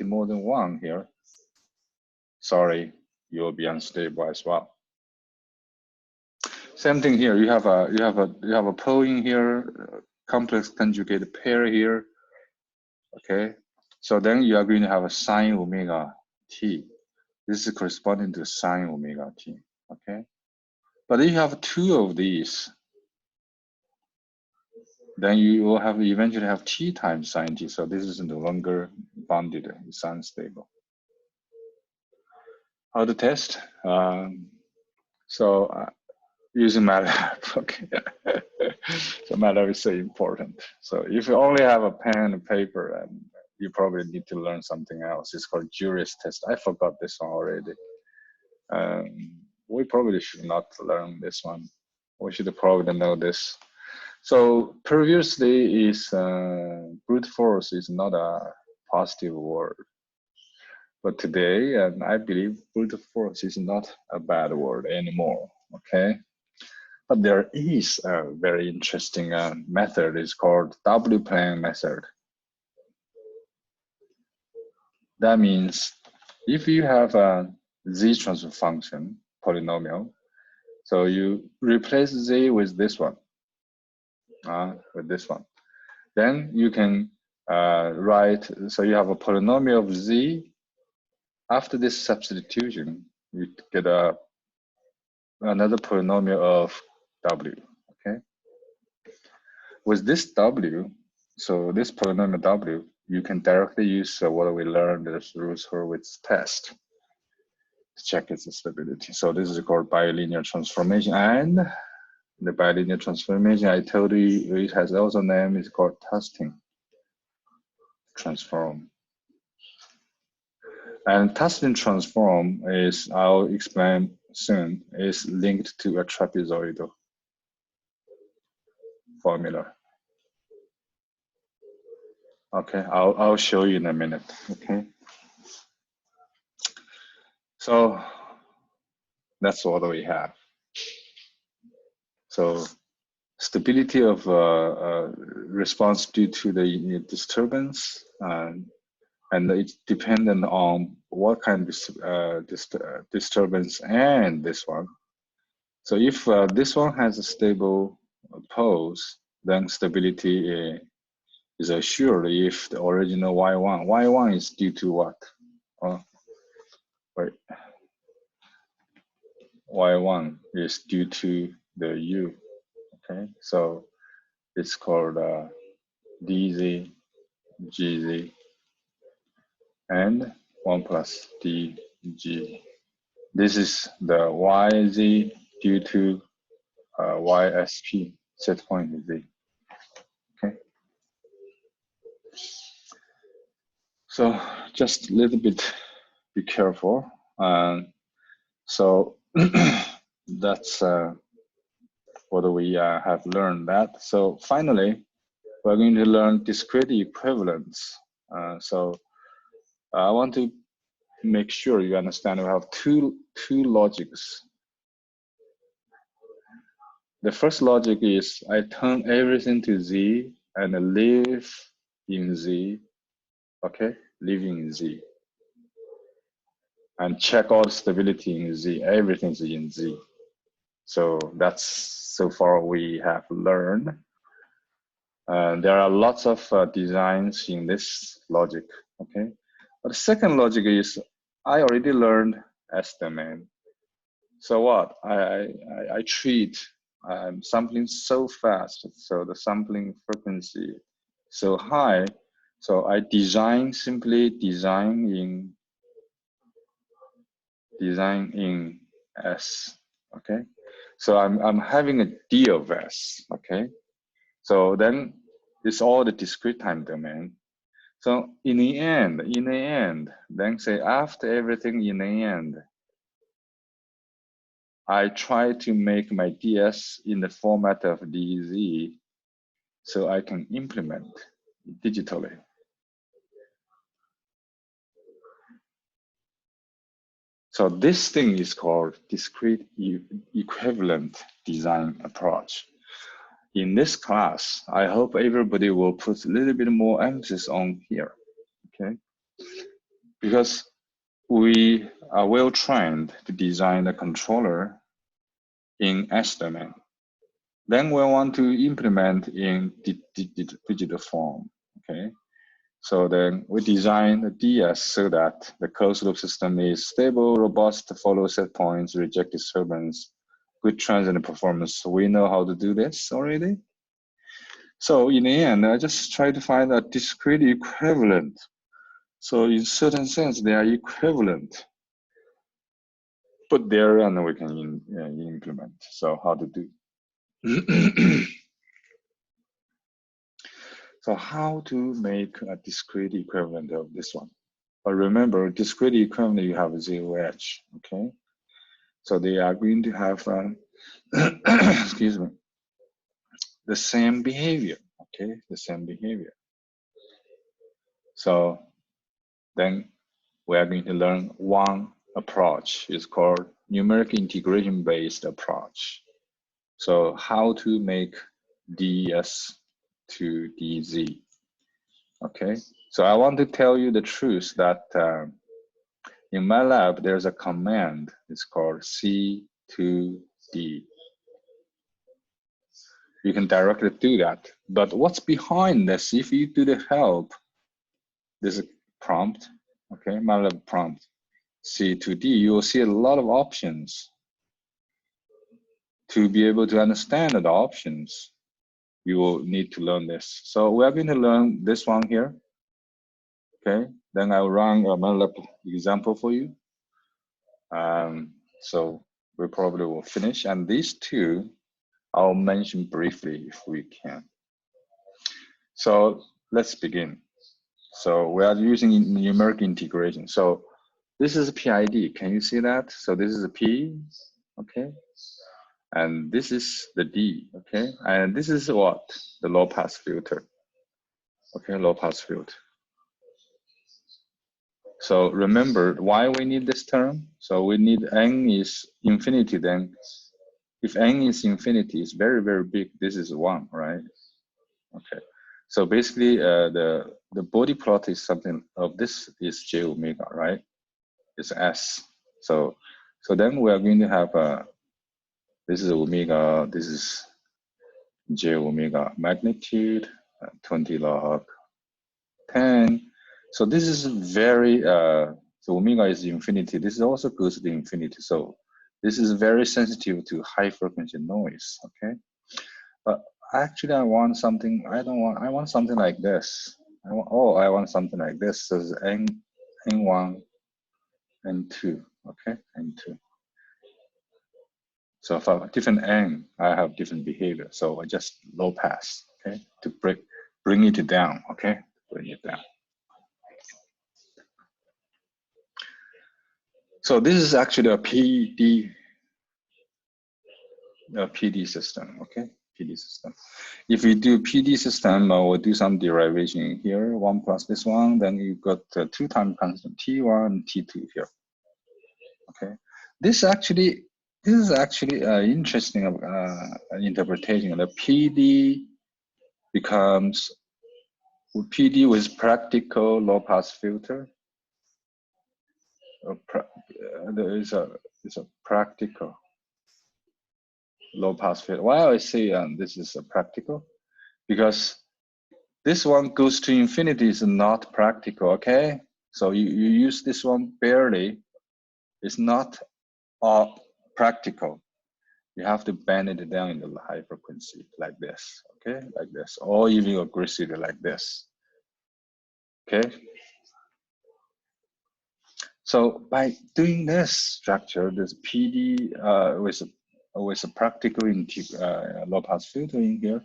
Speaker 1: more than one here, sorry, you'll be unstable as well. Same thing here. You have a pole in here, complex conjugate pair here. Okay, so then you are going to have a sine omega t. This is corresponding to sine omega t. Okay, but if you have two of these, then you will have eventually have t times sine t. So this is no longer bounded; it's unstable. How to test? Using MATLAB, okay. So MATLAB is so important. So if you only have a pen and paper, and you probably need to learn something else. It's called jury's test. I forgot this one already. We probably should not learn this one. We should probably know this. So previously is brute force is not a positive word. But today, and I believe brute force is not a bad word anymore, okay? But there is a very interesting method. It's called W-plane method. That means if you have a z transfer function polynomial, so you replace z with this one, then you can write. So you have a polynomial of z. After this substitution, you get another polynomial of w. Okay. With this w, so this polynomial w, you can directly use what we learned as Hurwitz test to check its stability. So this is called bilinear transformation, and the bilinear transformation I told you it has also name is called Tustin transform. And Tustin transform is, I'll explain soon, is linked to a trapezoidal formula. Okay, I'll show you in a minute. Okay, so that's what we have. So stability of response due to the disturbance, and it's dependent on what kind of disturbance and this one. So if this one has a stable pose, then stability is assured if the original y1 is due to what? Wait. Y1 is due to the u. Okay, so it's called dz, gz, and 1 plus dg. This is the yz due to ysp, set point z. Okay. So just a little bit, be careful. So that's what we have learned that. So finally, we're going to learn discrete equivalence. So I want to make sure you understand we have two logics. The first logic is I turn everything to z and live in z, okay? Living in z. And check all the stability in z, everything's in z. So that's so far we have learned. There are lots of designs in this logic, okay? But the second logic is I already learned S domain. So what? I treat sampling so fast, so the sampling frequency so high, so I simply design in S, okay? So I'm having a D of S, okay? So then it's all the discrete time domain. So in the end, then say after everything in the end, I try to make my DS in the format of DZ so I can implement digitally. So this thing is called discrete equivalent design approach. in this class, I hope everybody will put a little bit more emphasis on here, okay? Because we are well trained to design a controller in S domain. Then we want to implement in digital form, okay? So then we design the DS so that the closed loop system is stable, robust, follow set points, reject disturbance, good transient performance. So we know how to do this already. So in the end, I just try to find a discrete equivalent. So in certain sense, they are equivalent. Put there and we can implement. So how to do? So how to make a discrete equivalent of this one? But remember, discrete equivalent, you have zero edge, okay? So they are going to have, excuse me, the same behavior, okay? The same behavior. So then we are going to learn one approach. It's called numeric integration based approach. So how to make ds to dz, okay? So I want to tell you the truth that in MATLAB, there's a command, it's called C to D. You can directly do that. But what's behind this? If you do the help, this prompt, okay, MATLAB prompt, C to D, you will see a lot of options. To be able to understand the options, you will need to learn this. So we're going to learn this one here, okay? Then I'll run a MATLAB example for you. So we probably will finish. And these two, I'll mention briefly if we can. So let's begin. So we are using numeric integration. So this is PID. Can you see that? So this is a P, okay? And this is the D, okay? And this is what? The low pass filter, okay? Low pass filter. So remember why we need this term. So we need n is infinity, then if n is infinity, it's very, very big. This is 1, right? Okay. So basically, the body plot is something of this is j omega, right? It's s. So then we are going to have this is omega, this is j omega magnitude, 20 log 10. So this is very, so omega is infinity. This also goes to infinity. So this is very sensitive to high frequency noise, okay? But actually I want something, I want something like this. I want something like this. So it's N1, N2, okay, N2. So for different N, I have different behavior. So I just low pass, okay, to bring it down, okay, bring it down. So this is actually a PD system, okay? PD system. If we do PD system, we'll do some derivation here, 1 plus this one, then you got 2 time constant T1 and T2 here, okay? This is actually interesting interpretation. The PD becomes PD with practical low pass filter. There is a practical low pass filter. Why I say this is a practical? Because this one goes to infinity is not practical, okay? So you use this one barely. It's not practical. You have to bend it down in the high frequency like this, okay? Like this, or even aggressively like this, okay? So by doing this structure, this PD with a practical low pass filter in here,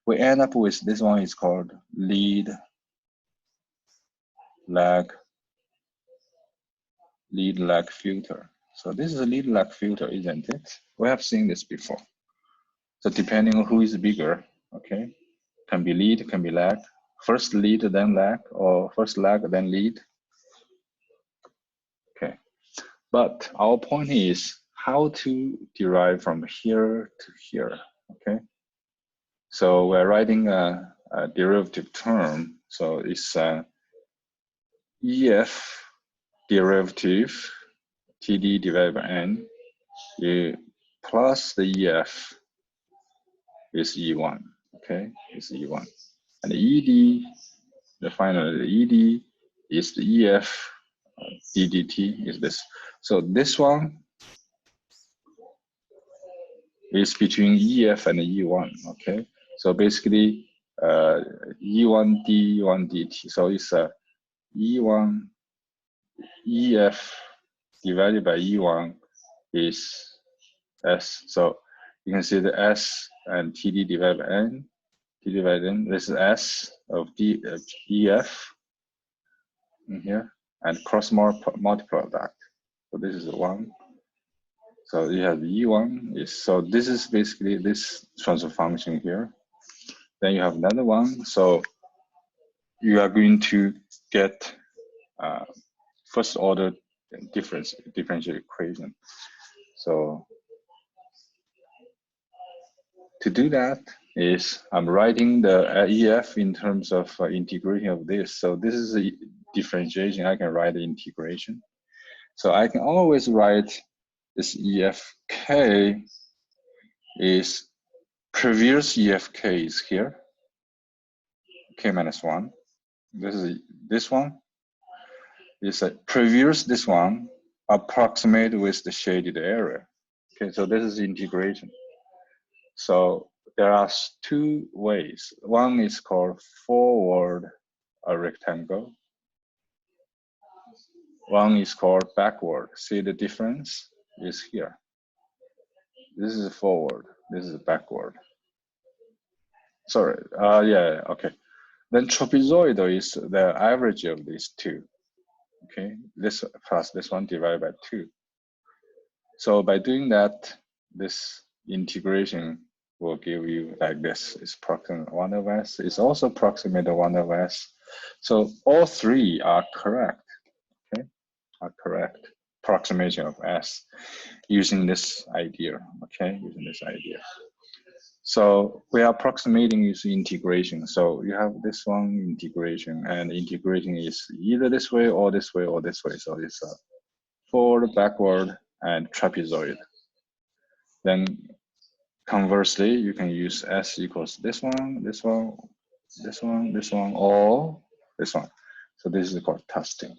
Speaker 1: we end up with this one is called lead lag filter. So this is a lead lag filter, isn't it? We have seen this before. So depending on who is bigger, okay, can be lead, can be lag. First lead, then lag, or first lag, then lead. Okay, but our point is how to derive from here to here, okay? So we're writing a derivative term. So it's EF derivative TD divided by N plus the EF is E1. Okay, is E1. And the ED, the final ED is the EF ddt is this. So this one is between EF and E1. Okay, so basically E1 D1 dt. So it's E1 EF divided by E1 is S. So you can see the S and TD divided by N. TD divided by N. This is S of EF in here, and cross multiply that. So this is one. So you have E1 is, so this is basically this transfer function here. Then you have another one. So you are going to get first order differential equation. So to do that is I'm writing the EF in terms of integration of this. So this is a differentiation. I can write the integration. So I can always write this EFK is previous EFK is here, K minus 1. This one is a previous this one approximate with the shaded area. Okay, so this is integration. So there are two ways. One is called forward a rectangle. One is called backward. See the difference is here. This is forward. This is backward. Sorry. Yeah. Okay. Then trapezoid is the average of these two. Okay. This plus this one divided by 2. So by doing that, this integration will give you like this. It's approximate 1 of S. It's also approximate 1 of S. So all three are correct. Okay, are correct approximation of S using this idea. Okay, using this idea. So we are approximating using integration. So you have this one integration, and integration is either this way or this way or this way. So it's forward, backward, and trapezoid. Then conversely, you can use S equals this one, this one, this one, this one, or this one. So this is called Tustin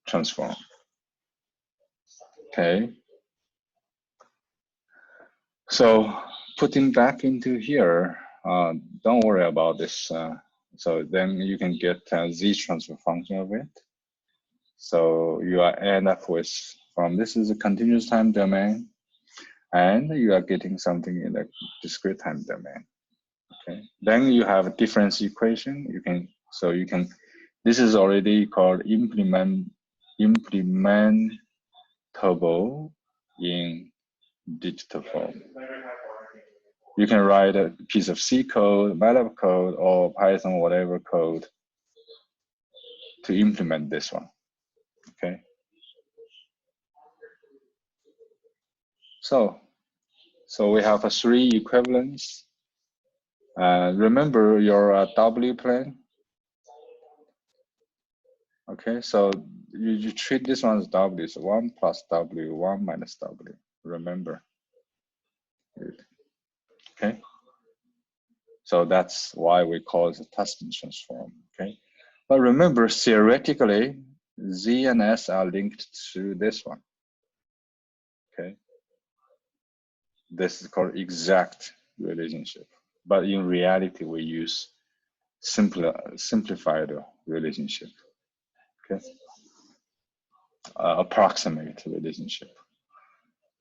Speaker 1: transform. Okay. So putting back into here, don't worry about this. So then you can get Z transfer function of it. So you are end up with, from this is a continuous time domain, and you are getting something in the discrete time domain. Okay. Then you have a difference equation. You can, so you can, this is already called implementable in digital form. You can write a piece of C code, MATLAB code, or Python, whatever code to implement this one. Okay. So we have 3 equivalents. Remember your W plane. Okay, so you treat this one as W, so 1 plus W, 1 minus W. Remember. Good. Okay. So that's why we call it a Tustin transform. Okay. But remember, theoretically, Z and S are linked to this one. Okay. This is called exact relationship. But in reality, we use simplified relationship. Okay. Approximate relationship.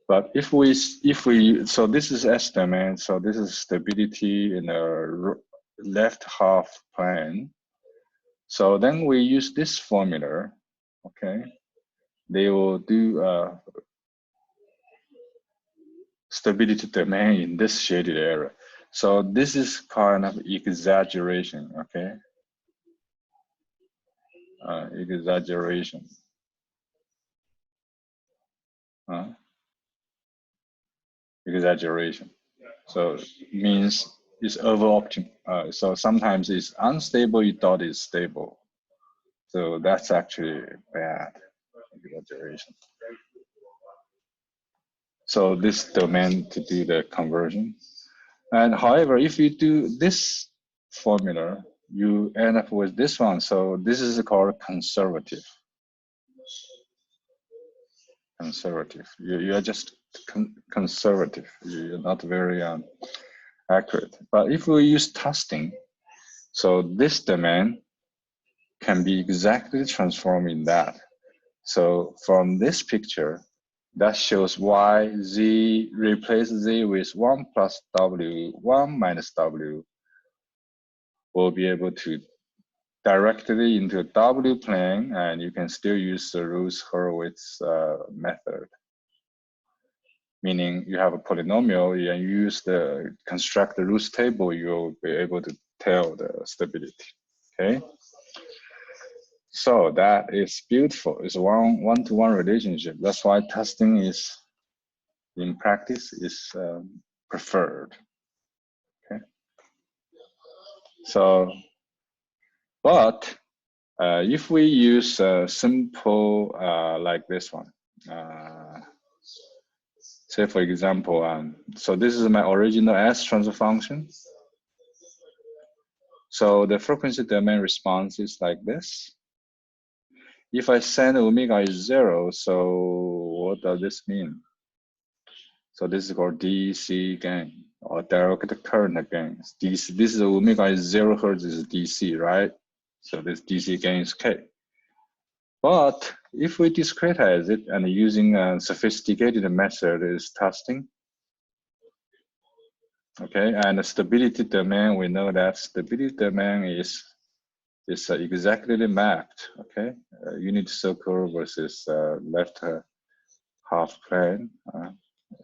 Speaker 1: But if we, so this is S domain, so this is stability in the left half plane. So then we use this formula, okay? They will do stability domain in this shaded area. So this is kind of exaggeration, okay? Exaggeration. Exaggeration. So it means is over optimal. So sometimes it's unstable, you thought it's stable. So that's actually bad exaggeration. So this domain to do the conversion. And however, if you do this formula, you end up with this one. So this is called conservative. Conservative. You are just conservative. You're not very accurate. But if we use Tustin, so this domain can be exactly transformed in that. So from this picture, that shows y, z, replace z with 1 plus w, 1 minus w, will be able to directly into a w plane, and you can still use the Rousse-Hurwitz method. Meaning you have a polynomial and you use the construct the Rousse table, you'll be able to tell the stability. Okay. So that is beautiful. It's a one-to-one relationship. That's why Tustin is, in practice, is preferred. Okay. So, but if we use a simple like this one, say for example, so this is my original S transfer function. So the frequency domain response is like this. If I send omega is 0, so what does this mean? So this is called DC gain or direct current gain. DC, this is omega is 0 hertz is DC, right? So this DC gain is K. But if we discretize it and using a sophisticated method is Tustin, okay, and the stability domain, we know that stability domain is exactly mapped, okay? Unit circle versus left half plane.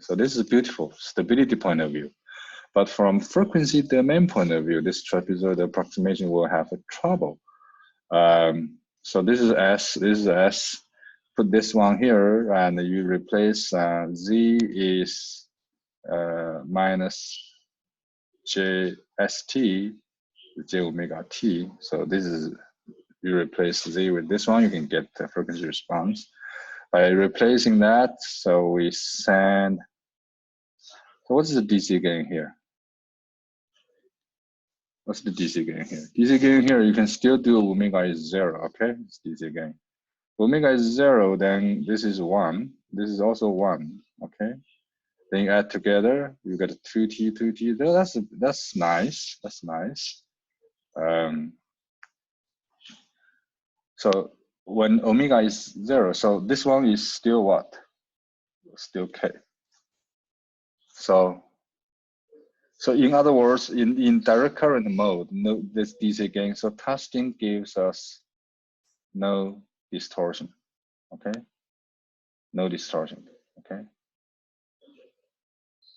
Speaker 1: So this is beautiful, stability point of view. But from frequency domain point of view, this trapezoid approximation will have a trouble. So this is S, this is S. Put this one here, and you replace Z is minus JST, J omega T. So this is, you replace Z with this one, you can get the frequency response. By replacing that, so we send, so what's the DC gain here? What's the DC gain here? DC gain here, you can still do omega is 0, okay? It's DC gain. Omega is 0, then this is 1. This is also 1, okay? Then you add together, you get 2t, 2t. That's nice. That's nice. So when omega is 0, so this one is still what? Still K. So in other words, in direct current mode, no this DC gain. So Tustin gives us no distortion. Okay. No distortion. Okay.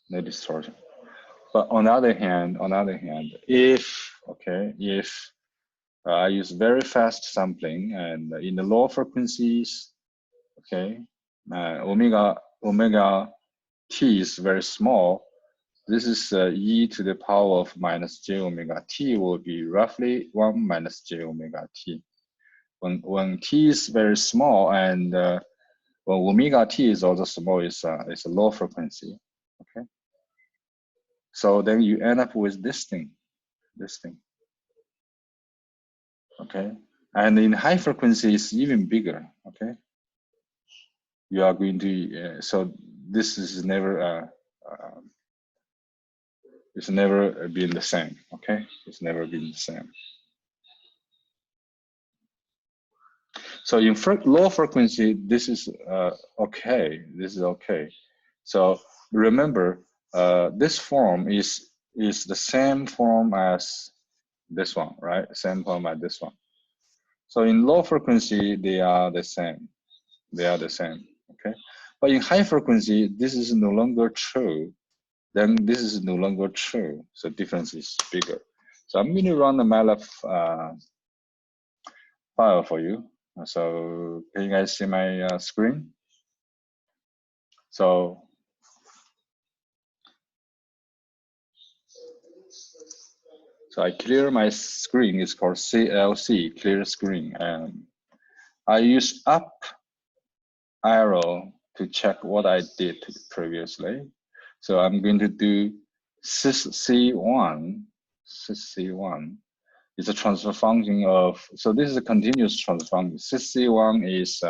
Speaker 1: No distortion. But on the other hand, if I use very fast sampling and in the low frequencies, okay, omega t is very small. This is e to the power of minus j omega t will be roughly 1 minus j omega t. When t is very small and when omega t is also small, it's a low frequency. Okay. So then you end up with this thing. Okay. And in high frequency, it's even bigger. Okay. You are going to, so this is never, it's never been the same. Okay. It's never been the same. So in low frequency, this is okay. This is okay. So remember, this form is the same form as this one, right? Same form as this one. So in low frequency, they are the same. They are the same, okay? But in high frequency, this is no longer true. Then this is no longer true. So difference is bigger. So I'm going to run the MATLAB file for you. So can you guys see my screen? So So I clear my screen. It's called CLC, clear screen. And I use up arrow to check what I did previously. So I'm going to do sysc1. Sysc1 is a transfer function of, so this is a continuous transfer function. Sysc1 is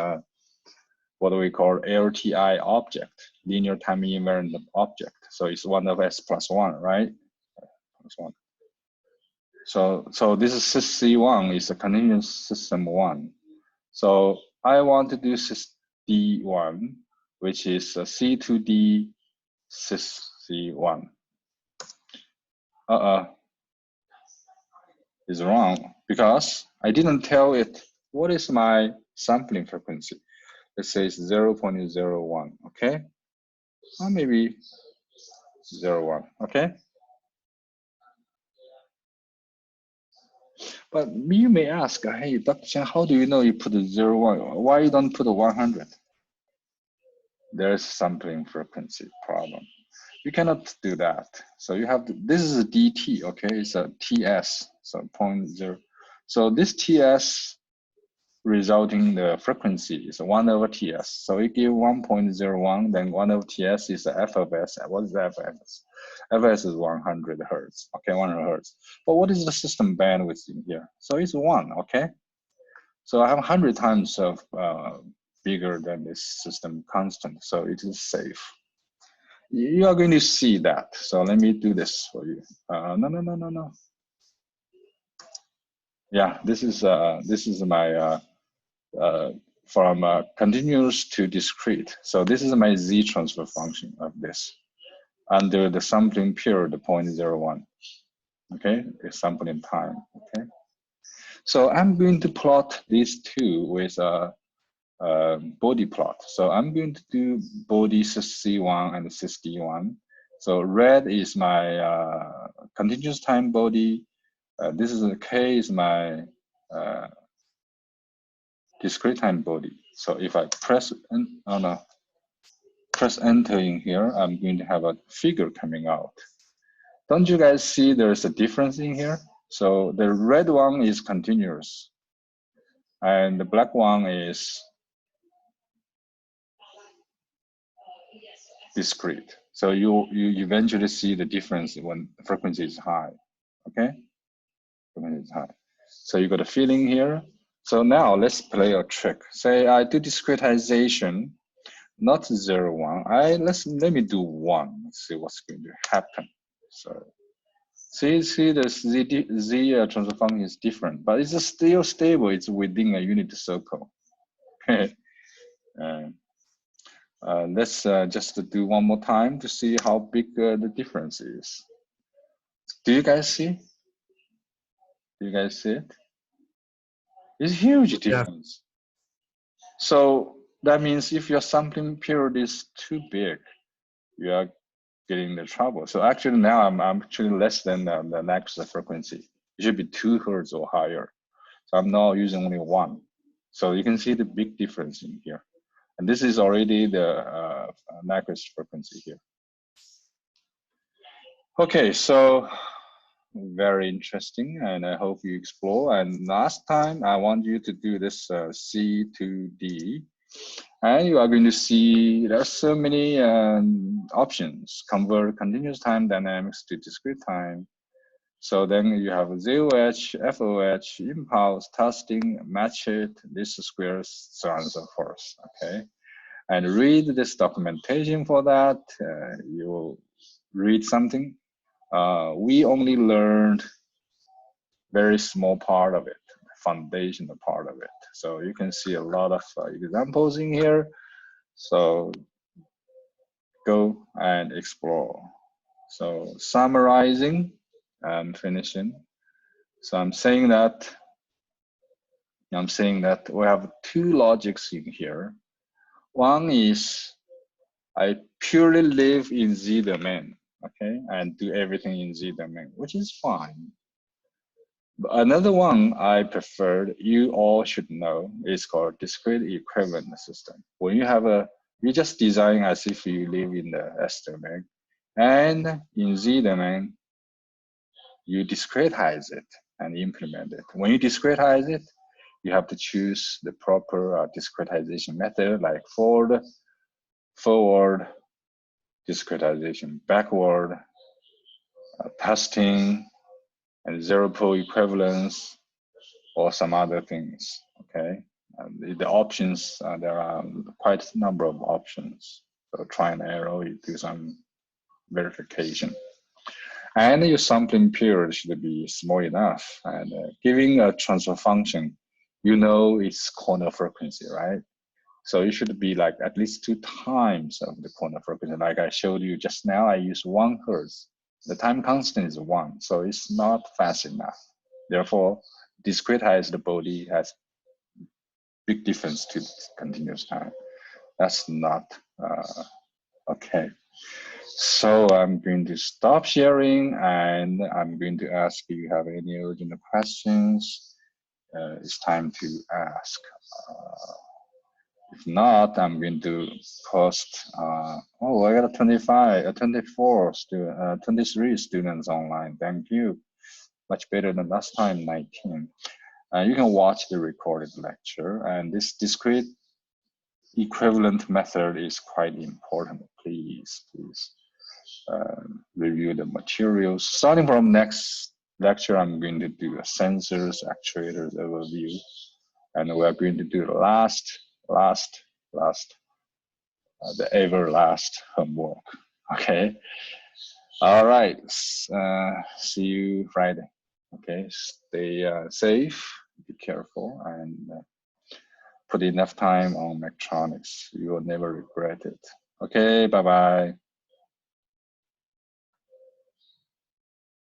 Speaker 1: what we call LTI object, linear time invariant object. So it's one of S plus one, right? Plus one. So this is sysc1 is a continuous system one. So I want to do sysd1, which is C to D sysc1. Is wrong because I didn't tell it what is my sampling frequency. It says 0.01, okay? Or maybe 0.1, okay? But you may ask, hey, Dr. Chen, how do you know you put 0.1? Why you don't put 100? There's sampling frequency problem. You cannot do that. So you have to, this is a DT, okay? It's a TS, so 0.0. So this TS resulting the frequency is 1 over TS. So you give 1.01, then 1 over TS is the F of S. What is F of S? F of S is 100 Hertz, okay, 100 Hertz. But what is the system bandwidth in here? So it's 1, okay? So I have 100 times of bigger than this system constant, so it is safe. You are going to see that. So let me do this for you. No. Yeah, this is my from continuous to discrete. So this is my Z transfer function of this under the sampling period 0.01. Okay, it's sampling time. Okay, so I'm going to plot these two with a body plot. So I'm going to do body sysc1 and sysd1. So red is my continuous time body. This is K is my discrete time body. So if I press press enter in here, I'm going to have a figure coming out. Don't you guys see there's a difference in here? So the red one is continuous and the black one is discrete. So you eventually see the difference when the frequency is high, okay? Frequency is high. So you got a feeling here. So now let's play a trick. Say I do discretization, not 0, 1. Let me do 1. Let's see what's going to happen. So see the Z transfer function is different, but it's still stable. It's within a unit circle. Okay. Let's just do one more time to see how big the difference is. Do you guys see? Do you guys see it? It's a huge difference. Yeah. So that means if your sampling period is too big, you are getting the trouble. So actually now I'm actually less than the next frequency. It should be 2 Hertz or higher. So I'm now using only 1. So you can see the big difference in here. And this is already the Nyquist frequency here. Okay, so very interesting, and I hope you explore. And last time, I want you to do this C to D. And you are going to see there are so many options. Convert continuous time dynamics to discrete time. So then you have ZOH, FOH, impulse, Tustin, match it, least squares, so on and so forth. Okay, and read this documentation for that. You will read something. We only learned very small part of it, foundational part of it. So you can see a lot of examples in here. So go and explore. So summarizing and finishing. So I'm saying that we have 2 logics in here. One is I purely live in Z domain, okay, and do everything in Z domain, which is fine. But another one I preferred, you all should know, is called discrete equivalent system. When you have you just design as if you live in the S domain, and in Z domain, you discretize it and implement it. When you discretize it, you have to choose the proper discretization method, like forward discretization, backward, Tustin, and zero pole equivalence, or some other things. Okay, the options, there are quite a number of options. So try and error, you do some verification. And your sampling period should be small enough. And giving a transfer function, you know its corner frequency, right? So it should be like at least 2 times of the corner frequency. Like I showed you just now, I use 1 Hertz. The time constant is 1, so it's not fast enough. Therefore, discretized body has big difference to continuous time. That's not okay. So I'm going to stop sharing, and I'm going to ask if you have any original questions. It's time to ask. If not, I'm going to post. Oh, I got 23 students online. Thank you. Much better than last time, 19. You can watch the recorded lecture, and this discrete equivalent method is quite important. Please review the materials. Starting from next lecture, I'm going to do a sensors, actuators overview, and we're going to do the the ever last homework. Okay. All right. See you Friday. Okay. Stay safe. Be careful and put enough time on mechatronics. You will never regret it. Okay. Bye bye.